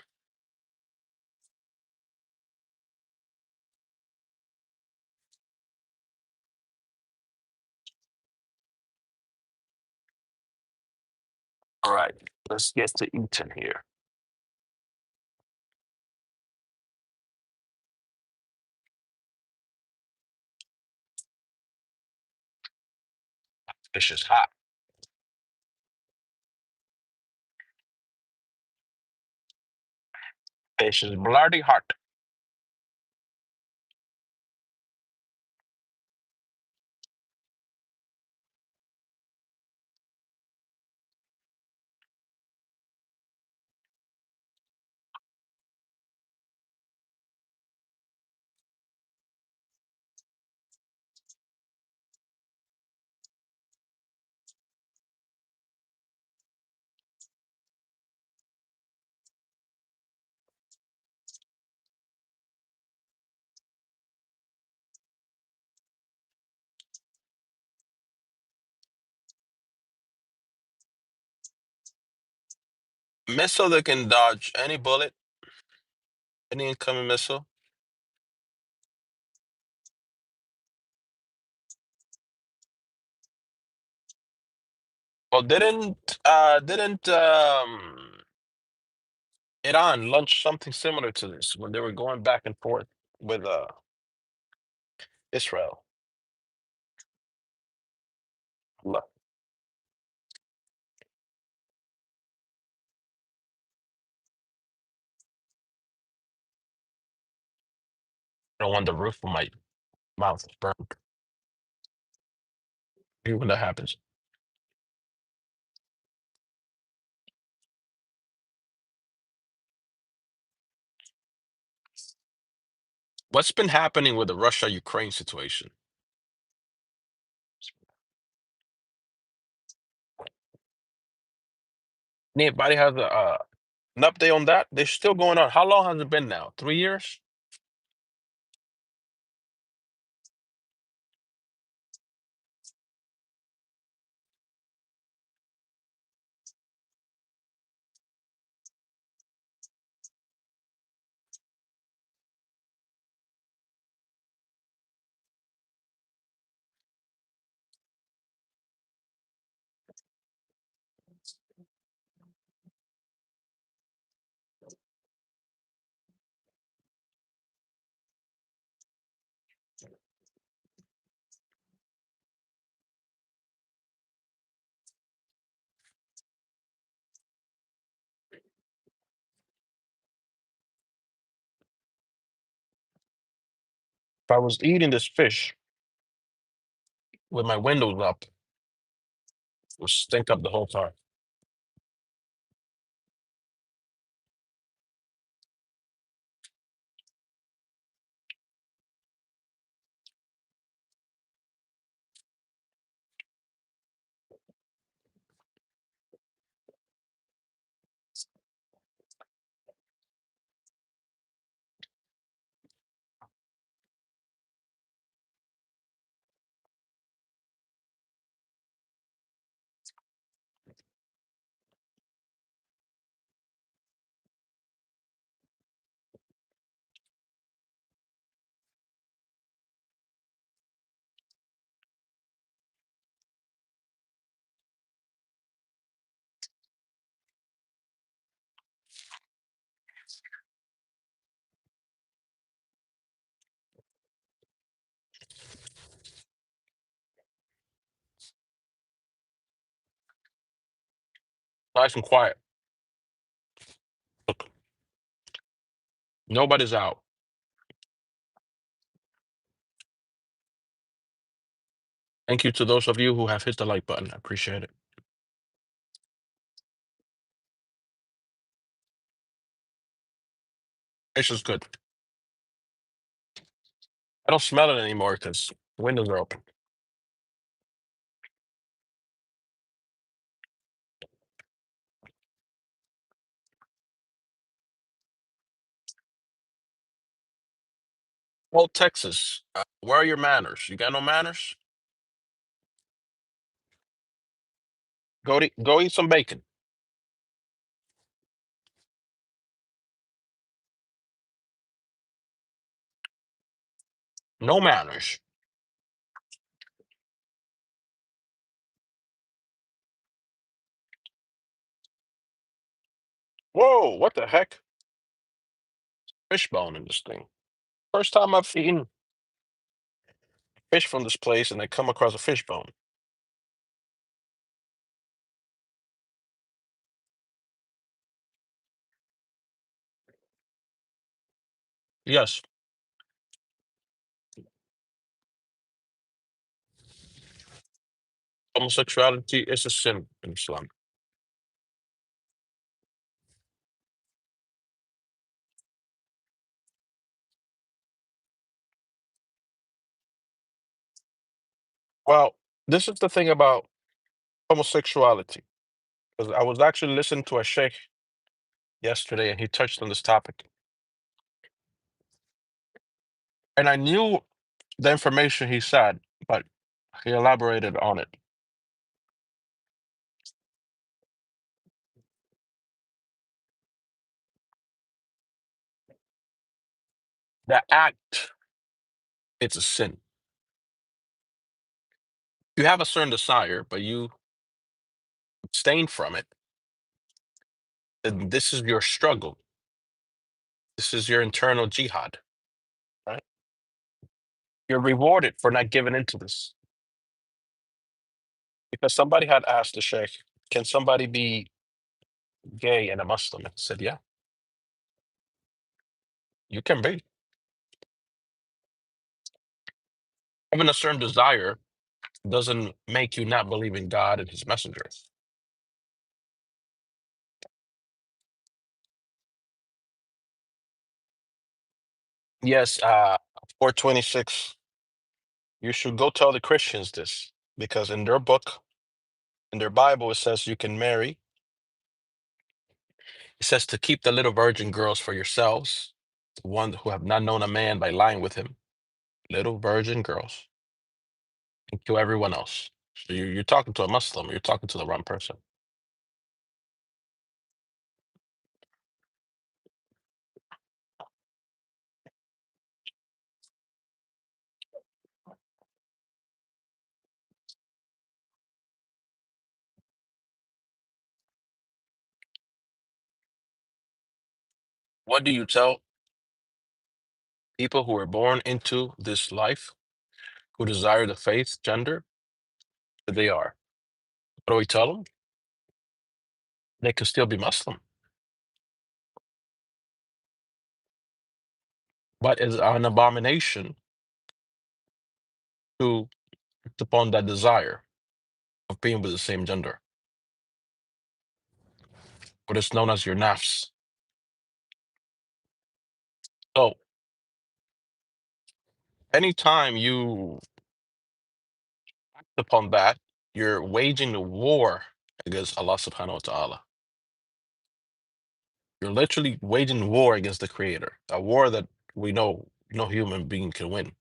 All right, let's get to eating here. Fish is hot. Fish is bloody hot. Missile that can dodge any bullet, any incoming missile. Well, didn't Iran launch something similar to this when they were going back and forth with Israel? Look, I don't want the roof of my mouth burned. When that happens. What's been happening with the Russia-Ukraine situation? Anybody has an update on that? They're still going on. How long has it been now? 3 years? If I was eating this fish with my windows up, it would stink up the whole car. Nice and quiet. Look, nobody's out. Thank you to those of you who have hit the like button. I appreciate it. Fish is good. I don't smell it anymore because windows are open. Well, Texas, where are your manners? You got no manners? Go eat some bacon. No manners. Whoa, what the heck? Fishbone in this thing. First time I've eaten fish from this place and I come across a fishbone. Yes, homosexuality is a sin in Islam. Well, this is the thing about homosexuality. Because I was actually listening to a sheikh yesterday and he touched on this topic. And I knew the information he said, but he elaborated on it. The act, it's a sin. You have a certain desire, but you abstain from it. And this is your struggle. This is your internal jihad, right? You're rewarded for not giving into this. Because somebody had asked the sheikh, can somebody be gay and a Muslim? And he said, yeah, you can be. Having a certain desire doesn't make you not believe in God and his messengers. Yes, 426. You should go tell the Christians this because in their book, in their Bible, it says you can marry. It says to keep the little virgin girls for yourselves, the one who have not known a man by lying with him, little virgin girls, and kill everyone else. So you're talking to a Muslim. You're talking to the wrong person. What do you tell people who are born into this life, who desire the faith gender that they are? What do we tell them? They can still be Muslim, but it's an abomination to act upon that desire of being with the same gender, what is known as your nafs. So anytime you act upon that, you're waging a war against Allah subhanahu wa ta'ala. You're literally waging war against the creator, a war that we know no human being can win.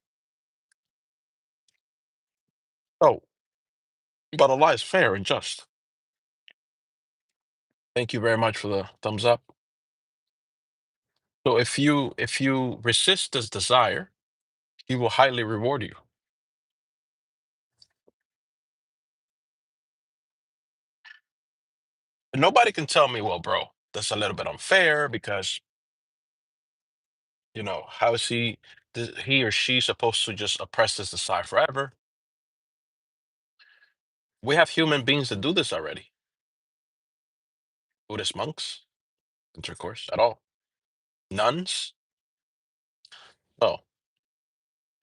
So, but Allah is fair and just. Thank you very much for the thumbs up. So if you resist this desire, he will highly reward you. And nobody can tell me, well, bro, that's a little bit unfair because, how is he or she supposed to just oppress this desire forever? We have human beings that do this already. Buddhist monks, intercourse at all. Nuns, oh,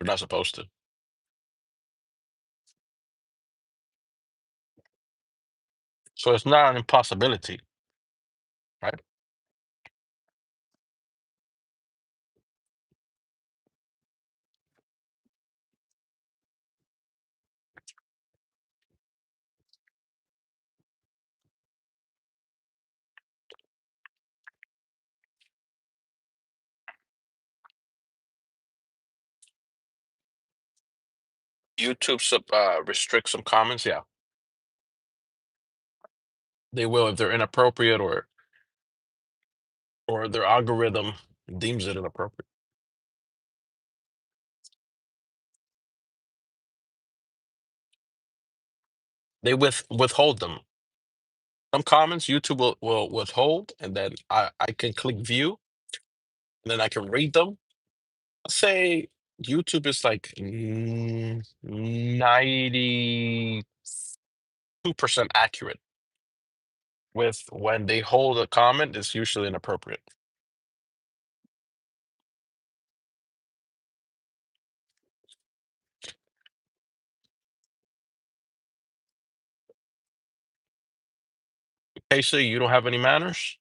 they're not supposed to. So it's not an impossibility, right? YouTube restrict some comments, yeah, they will if they're inappropriate or their algorithm deems it inappropriate. They withhold them. Some comments YouTube will withhold, and then I can click view, and then I can read them. Let's say YouTube is like 92% accurate with when they hold a comment, it's usually inappropriate. Casey, you don't have any manners?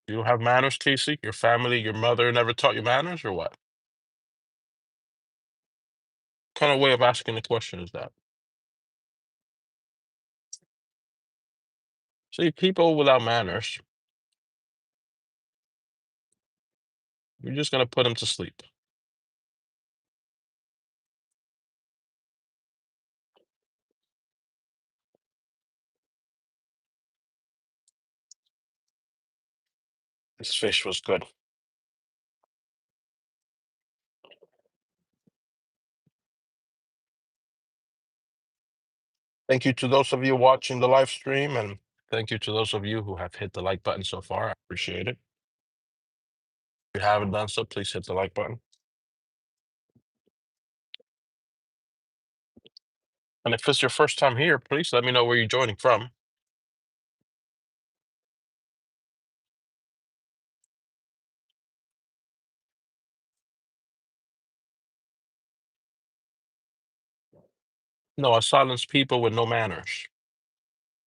You don't have manners, Casey? Your family, your mother never taught you manners, or what? Kind of way of asking the question is that? See, people without manners, you're just gonna put them to sleep. This fish was good. Thank you to those of you watching the live stream, and thank you to those of you who have hit the like button so far. I appreciate it. If you haven't done so, please hit the like button. And if it's your first time here, please let me know where you're joining from. No, I silence people with no manners,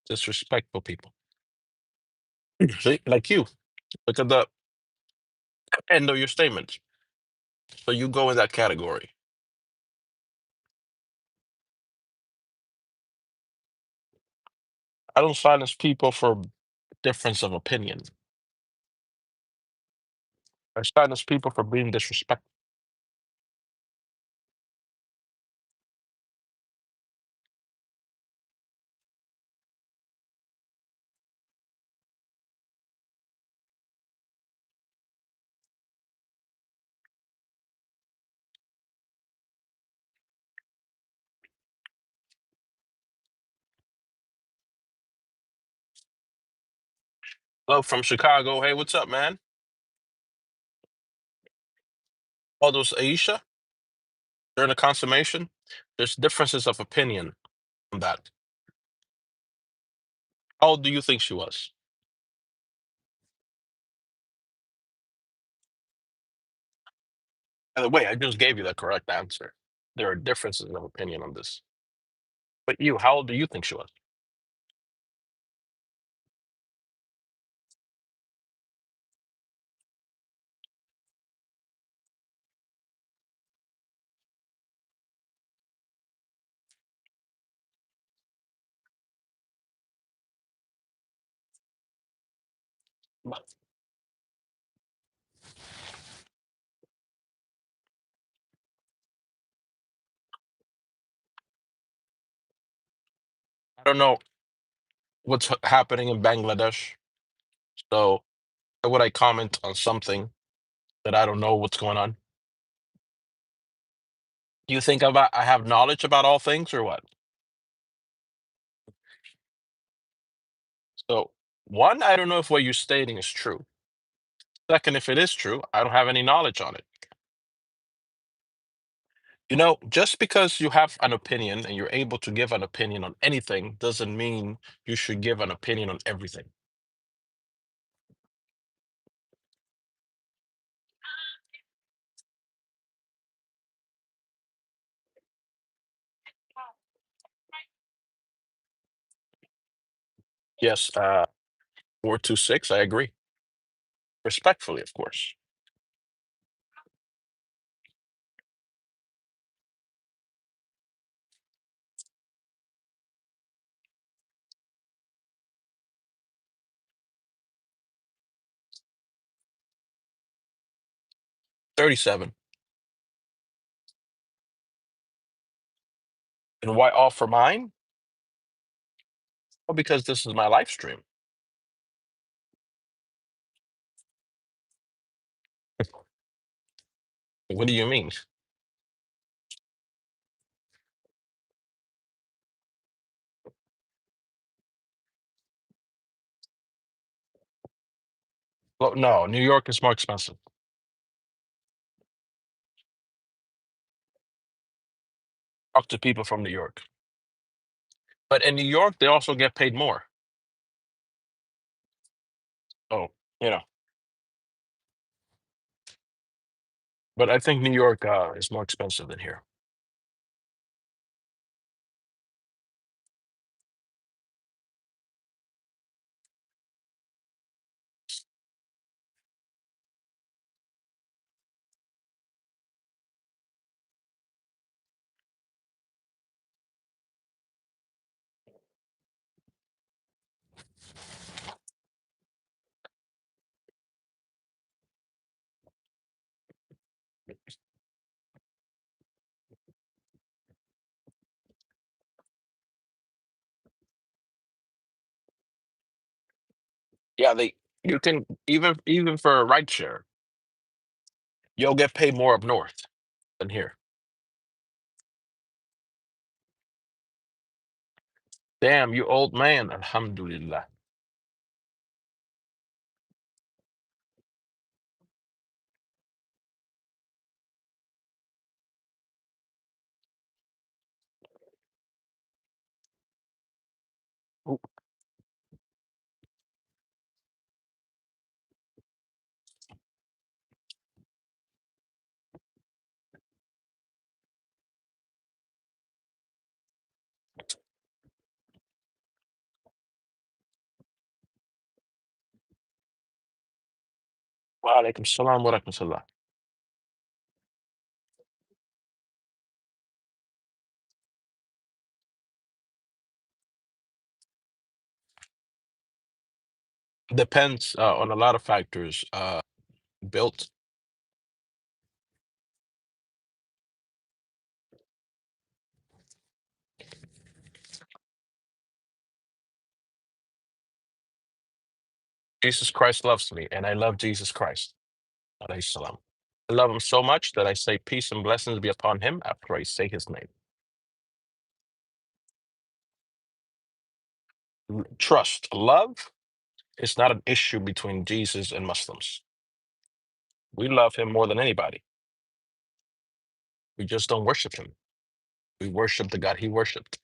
disrespectful people. See, like you. Look at the End of your statement. So you go in that category. I don't silence people for difference of opinion. I silence people for being disrespectful. Hello from Chicago. Hey, what's up, man? All those Aisha during the consummation. There's differences of opinion on that. How old do you think she was? By the way, I just gave you the correct answer. There are differences of opinion on this. But you, how old do you think she was? I don't know what's happening in Bangladesh. So why would I comment on something that I don't know what's going on? Do you think I have knowledge about all things or what? So one, I don't know if what you're stating is true. Second, if it is true, I don't have any knowledge on it. Just because you have an opinion and you're able to give an opinion on anything doesn't mean you should give an opinion on everything. Yes, 426, I agree. Respectfully, of course. 37. And why offer mine? Well, because this is my live stream. What do you mean? Well, no, New York is more expensive. Talk to people from New York. But in New York, they also get paid more. Oh, you know. But I think New York is more expensive than here. Yeah, you can even for a ride share, you'll get paid more up north than here. Damn, you old man. Alhamdulillah. Ooh, Wa alaikum salam wa rahmatullah. Depends on a lot of factors. Built. Jesus Christ loves me, and I love Jesus Christ. Alayhi salam. I love him so much that I say peace and blessings be upon him after I say his name. Trust, love is not an issue between Jesus and Muslims. We love him more than anybody. We just don't worship him. We worship the God he worshiped.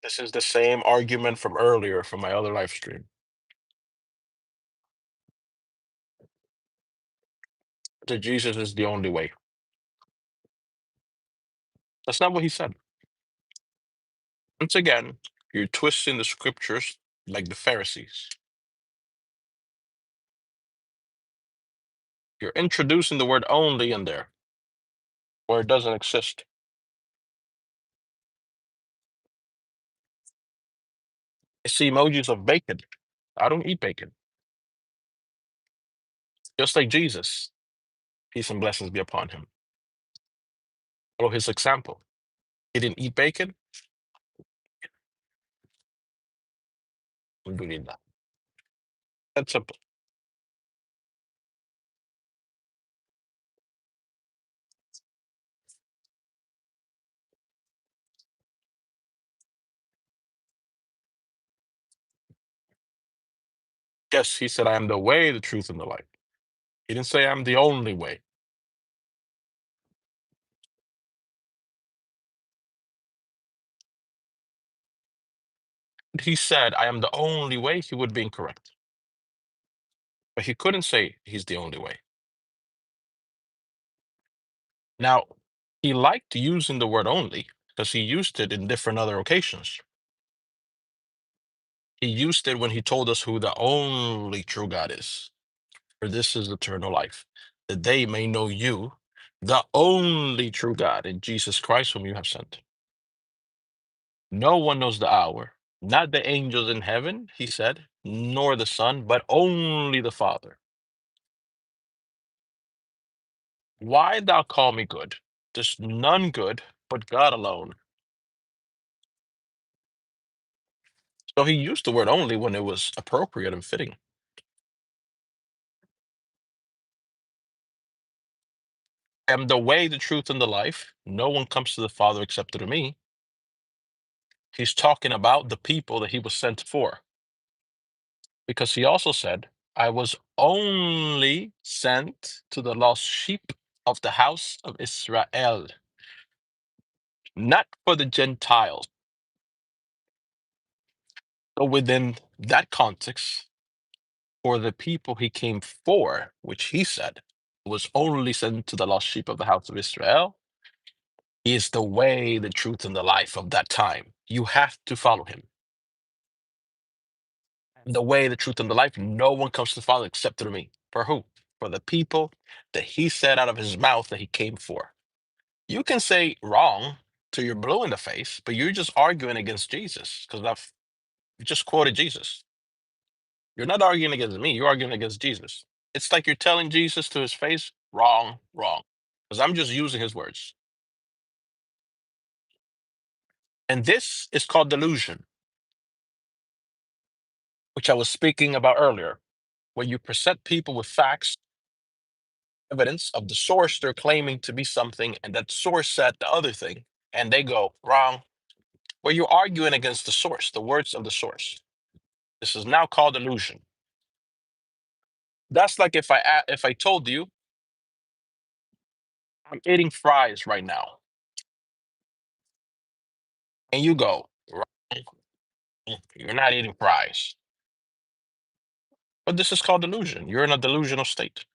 This is the same argument from earlier from my other live stream. That Jesus is the only way. That's not what he said. Once again, you're twisting the scriptures like the Pharisees. You're introducing the word only in there where it doesn't exist. I see emojis of bacon. I don't eat bacon. Just like Jesus, peace and blessings be upon him. Follow his example. He didn't eat bacon. We do need that. That's simple. Yes, he said, I am the way, the truth, and the life. He didn't say I'm the only way. He said, I am the only way, he would be incorrect. But he couldn't say he's the only way. Now, he liked using the word only because he used it in different other occasions. He used it when he told us who the only true God is. For this is eternal life, that they may know you, the only true God, in Jesus Christ, whom you have sent. No one knows the hour, not the angels in heaven, he said, nor the Son, but only the Father. Why thou call me good? There's none good but God alone. So he used the word only when it was appropriate and fitting. I am the way, the truth, and the life. No one comes to the Father except through me. He's talking about the people that he was sent for. Because he also said, I was only sent to the lost sheep of the house of Israel, not for the Gentiles. So within that context, for the people he came for, which he said was only sent to the lost sheep of the house of Israel, he is the way, the truth, and the life of that time. You have to follow him. The way, the truth, and the life. No one comes to the Father except through me. For who? For the people that he said out of his mouth that he came for. You can say wrong till you're blue in the face, but you're just arguing against Jesus because I've just quoted Jesus. You're not arguing against me, you're arguing against Jesus. It's like you're telling Jesus to his face, wrong, wrong. Because I'm just using his words. And this is called delusion, which I was speaking about earlier, where you present people with facts, evidence of the source they're claiming to be something, and that source said the other thing, and they go wrong, where you're arguing against the source, the words of the source. This is now called delusion. That's like if I told you I'm eating fries right now. And you go, "Right, you're not eating fries." But this is called delusion. You're in a delusional state.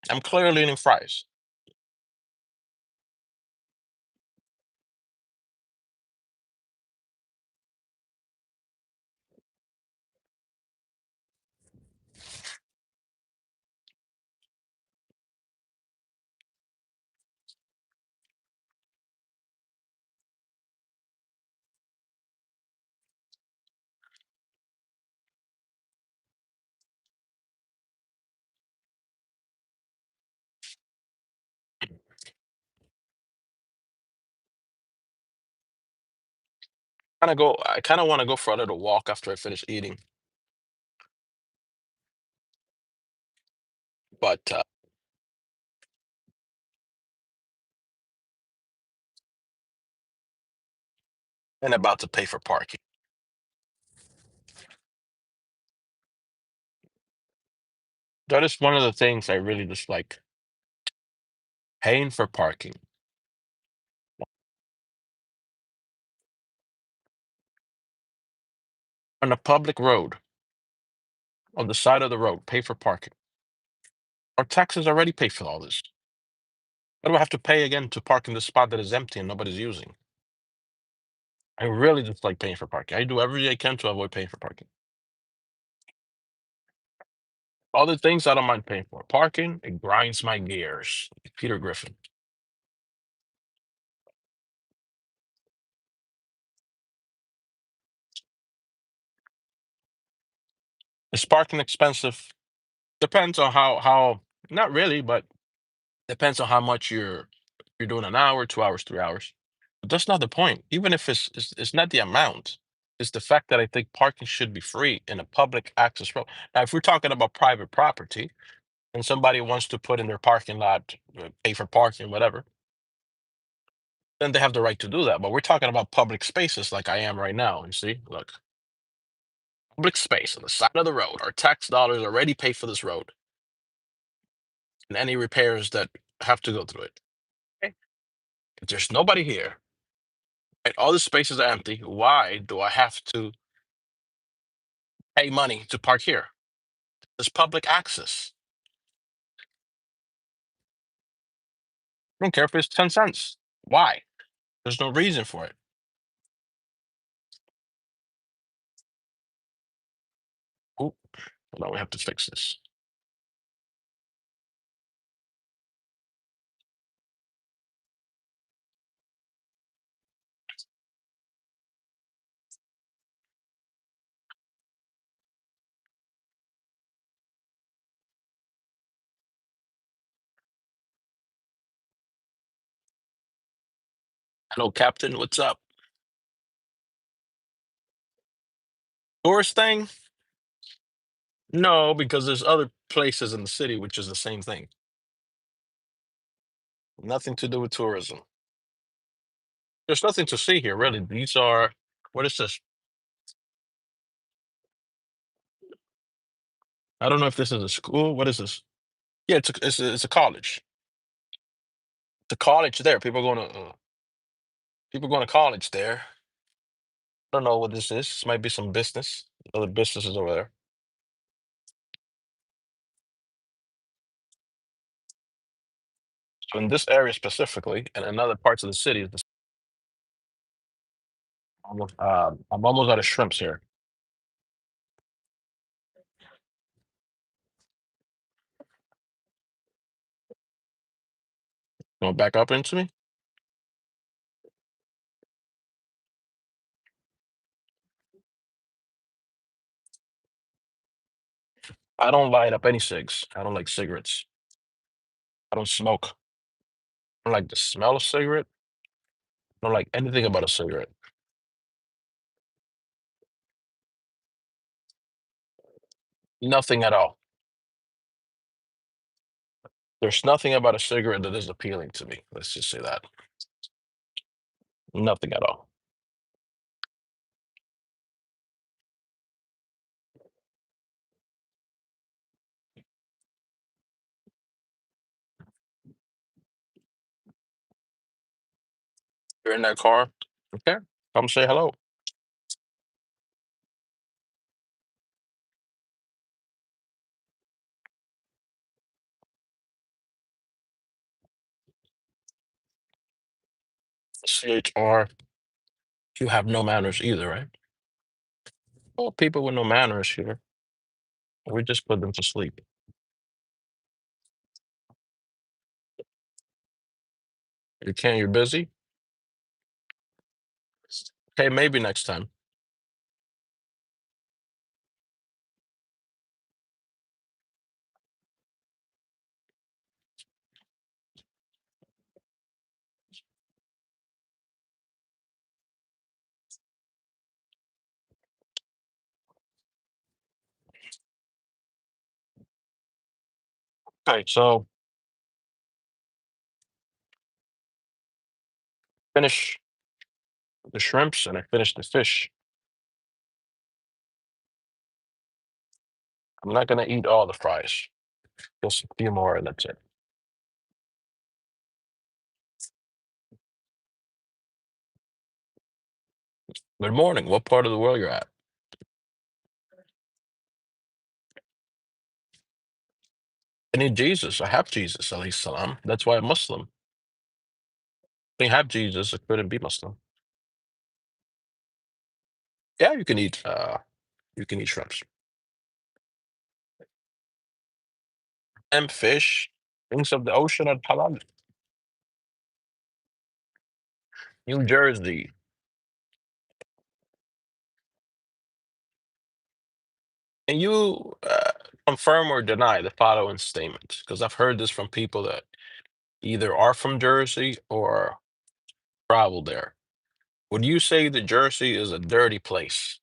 I'm clearly eating fries. I kind of want to go for a little walk after I finish eating, but and about to pay for parking. That is one of the things I really dislike. Paying for parking on a public road, on the side of the road, pay for parking. Our taxes already pay for all this. Why do I have to pay again to park in the spot that is empty and nobody's using? I really dislike paying for parking. I do everything I can to avoid paying for parking. Other things I don't mind paying for. Parking, it grinds my gears. Peter Griffin. Is parking expensive? Depends on how not really, but depends on how much you're doing an hour, 2 hours, 3 hours. But that's not the point. Even if it's not the amount, it's the fact that I think parking should be free in a public access road. Now, if we're talking about private property and somebody wants to put in their parking lot, pay for parking, whatever, then they have the right to do that. But we're talking about public spaces like I am right now. You see, look, public space on the side of the road. Our tax dollars already pay for this road and any repairs that have to go through it. Okay? If there's nobody here, and all the spaces are empty, why do I have to pay money to park here? There's public access. I don't care if it's 10 cents. Why? There's no reason for it. Oh, hold on, we have to fix this. Hello, Captain. What's up? Tourist thing? No, because there's other places in the city which is the same thing. Nothing to do with tourism. There's nothing to see here, really. These are, what is this? I don't know if this is a school. What is this? Yeah, it's a college. It's a college there. People going to college there. I don't know what this is. This might be some business. Other businesses over there. So in this area specifically, and in other parts of the city, I'm almost out of shrimps here. Going back up into me. I don't light up any cigs. I don't like cigarettes. I don't smoke. I don't like the smell of cigarette. I don't like anything about a cigarette. Nothing at all. There's nothing about a cigarette that is appealing to me. Let's just say that. Nothing at all. You're in that car? Okay. Come say hello. CHR. You have no manners either, right? Well, people with no manners here. We just put them to sleep. You can't, you're busy? Okay, maybe next time. Okay, so finish the shrimps and I finish the fish. I'm not gonna eat all the fries. Just a few more and that's it. Good morning. What part of the world you're at? I need Jesus. I have Jesus, alayhi salam. That's why I'm Muslim. I didn't have Jesus, I couldn't be Muslim. Yeah, you can eat shrimps. And fish, things of the ocean are halal. New Jersey. Can you confirm or deny the following statement? Because I've heard this from people that either are from Jersey or travel there. Would you say that Jersey is a dirty place?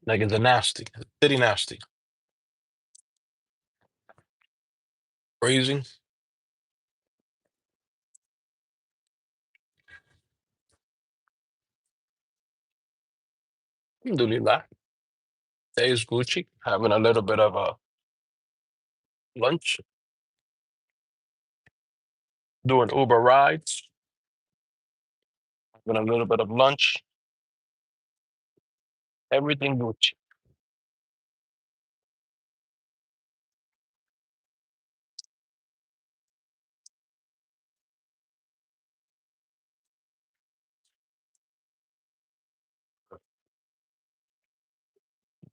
Like it's a nasty, city nasty, crazy? Alhamdulillah. Day is Gucci. Having a little bit of a lunch, doing Uber rides, having a little bit of lunch, everything Gucci.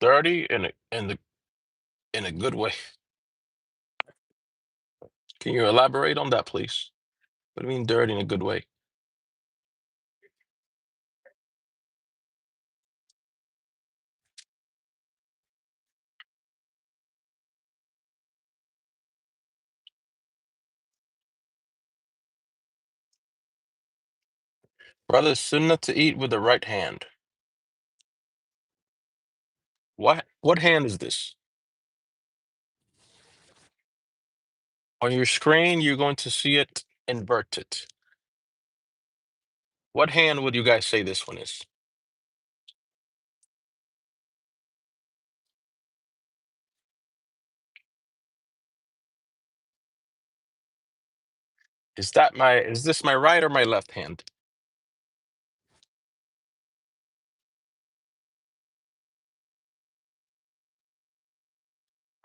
30 in a good way. Can you elaborate on that, please? What do you mean dirty in a good way? Brother, it's sunnah to eat with the right hand. What hand is this? On your screen, you're going to see it inverted. What hand would you guys say this one is? Is this my right or my left hand?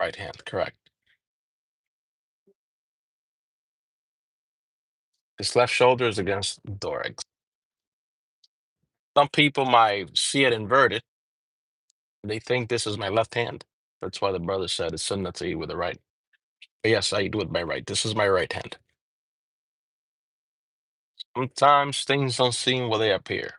Right hand, correct. This left shoulder is against the thorax. Some people might see it inverted. They think this is my left hand. That's why the brother said it's sunnah to eat with the right. But yes, I eat with my right. This is my right hand. Sometimes things don't seem what they appear.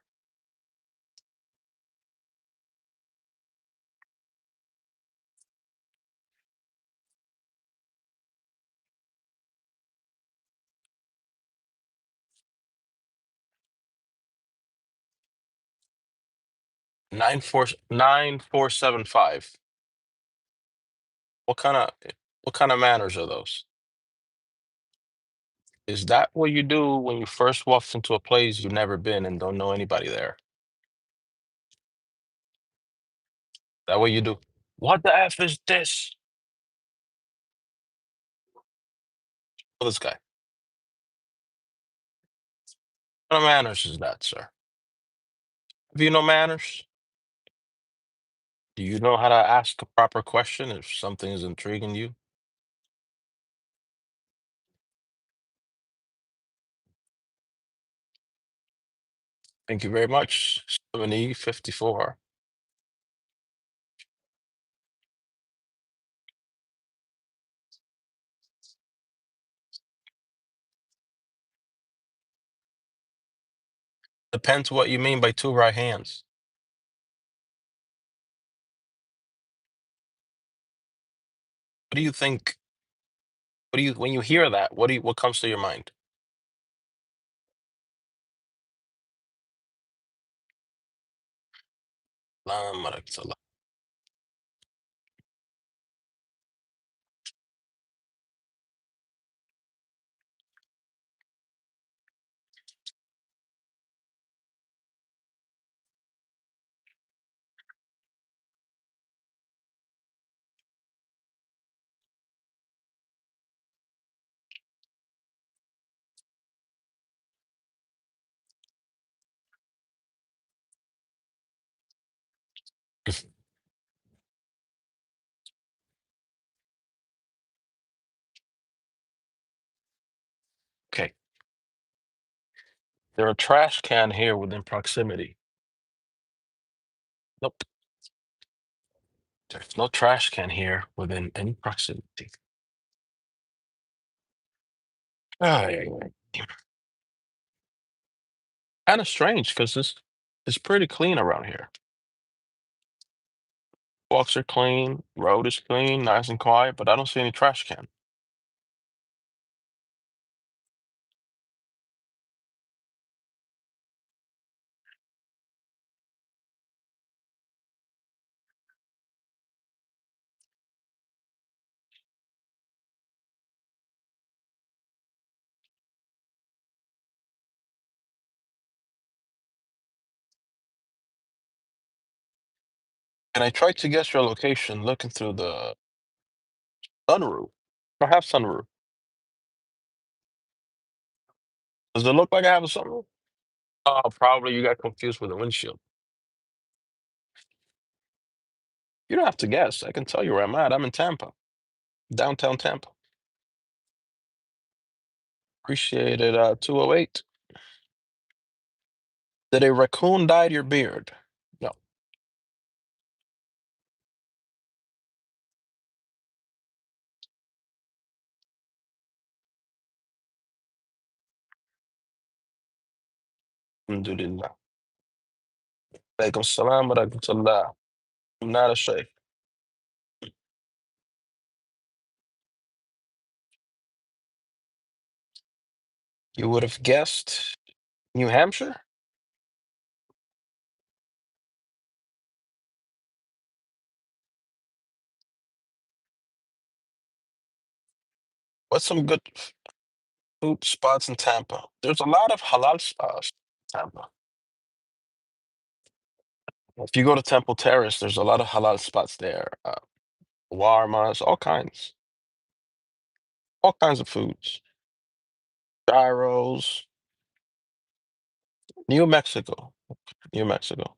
9475. What kind of what kind of manners are those? Is that what you do when you first walk into a place you've never been and don't know anybody there? That what you do? What the F is this? Oh, this guy. What kind of manners is that, sir? Have you no manners? Do you know how to ask a proper question if something is intriguing you? Thank you very much. 7054. Depends what you mean by two right hands. What do you think? What do you when you hear that? What comes to your mind? La. Okay. There are trash can here within proximity. Nope. There's no trash can here within any proximity. Kind of strange because this is pretty clean around here. Walks are clean, road is clean, nice and quiet, but I don't see any trash can. And I tried to guess your location looking through the sunroof. I have sunroof. Does it look like I have a sunroof? Oh, probably you got confused with the windshield. You don't have to guess. I can tell you where I'm at. I'm in Tampa, downtown Tampa. Appreciate it. 208. Did a raccoon dye your beard? No. Alhamdulillah. Alaikum salam wa rahmatullah. I'm not a sheikh. You would have guessed New Hampshire? What's some good food spots in Tampa? There's a lot of halal spots in Tampa. If you go to Temple Terrace, there's a lot of halal spots there. Warmas, all kinds of foods. Gyros, New Mexico, New Mexico.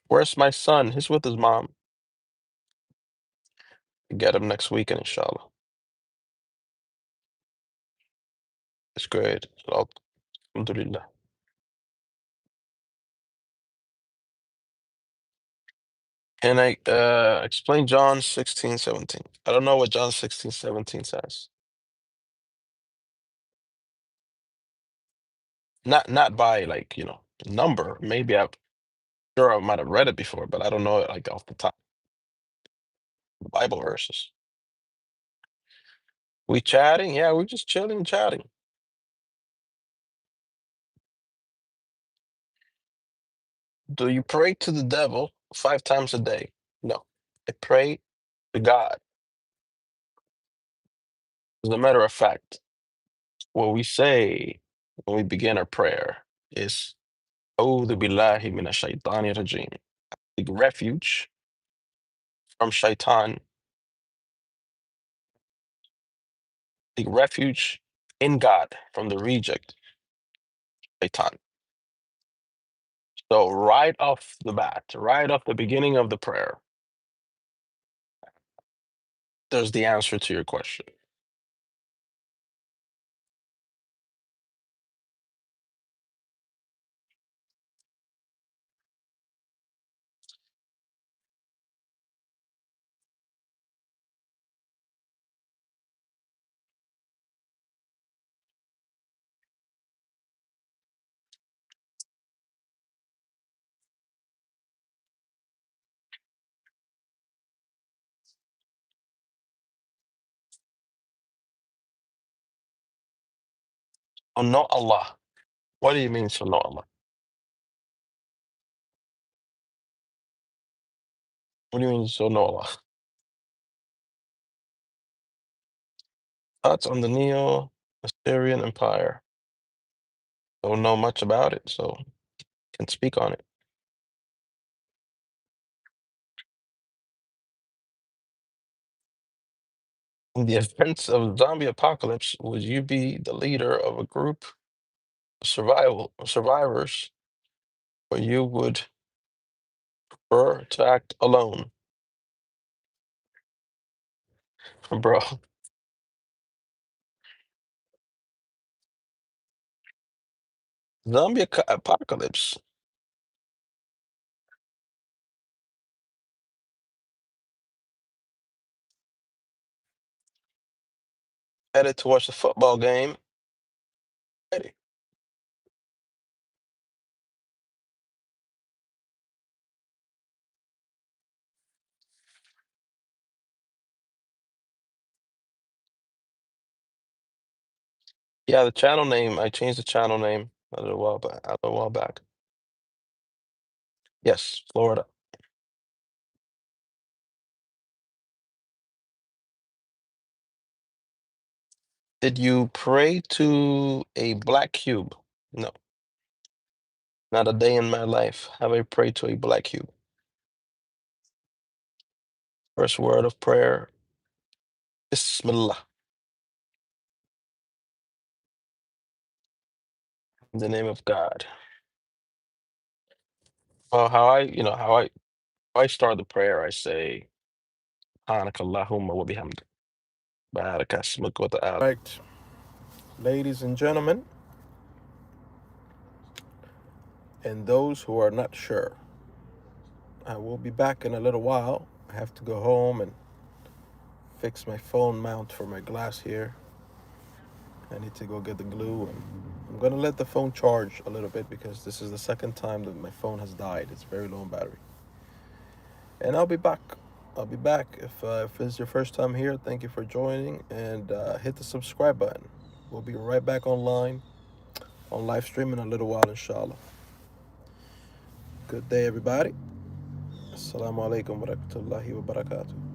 Where's my son? He's with his mom. Get him next weekend, inshallah. It's great. Alhamdulillah. Can I explain John 16:17? I don't know what John 16:17 says. Not by like, number. Maybe I'm sure I might have read it before, but I don't know it like off the top of the Bible verses. We chatting? Yeah, we're just chilling, chatting. Do you pray to the devil 5 times a day? No. I pray to God. As a matter of fact, what we say when we begin our prayer is "A'udhu billahi minash shaitani rajim." Seek refuge from shaitan, seek refuge in God from the reject. Shaitan. So right off the bat, right off the beginning of the prayer, there's the answer to your question. Oh, no Allah. What do you mean, so no Allah? What do you mean, so no Allah? Thoughts on the Neo-Assyrian Empire. Don't know much about it, so can speak on it. In the events of zombie apocalypse, would you be the leader of a group of survivors, or you would prefer to act alone? Bro, apocalypse headed to watch the football game. Ready. Yeah, the channel name. I changed the channel name a little while back. Yes, Florida. Did you pray to a black cube? No, not a day in my life have I prayed to a black cube. First word of prayer, Bismillah, in the name of God. Well, how I start the prayer, I say, Subhanaka Allahumma wa bihamdik. Baraka ismuk wa ta'ala. Right, ladies and gentlemen, and those who are not sure, I will be back in a little while. I have to go home and fix my phone mount for my glass here. I need to go get the glue, and I'm gonna let the phone charge a little bit because this is the second time that my phone has died. It's very low in battery. And I'll be back. I'll be back. If it's your first time here, thank you for joining, and hit the subscribe button. We'll be right back online on live stream in a little while, inshallah. Good day, everybody. Assalamu alaikum wa rahmatullahi wa barakatuh.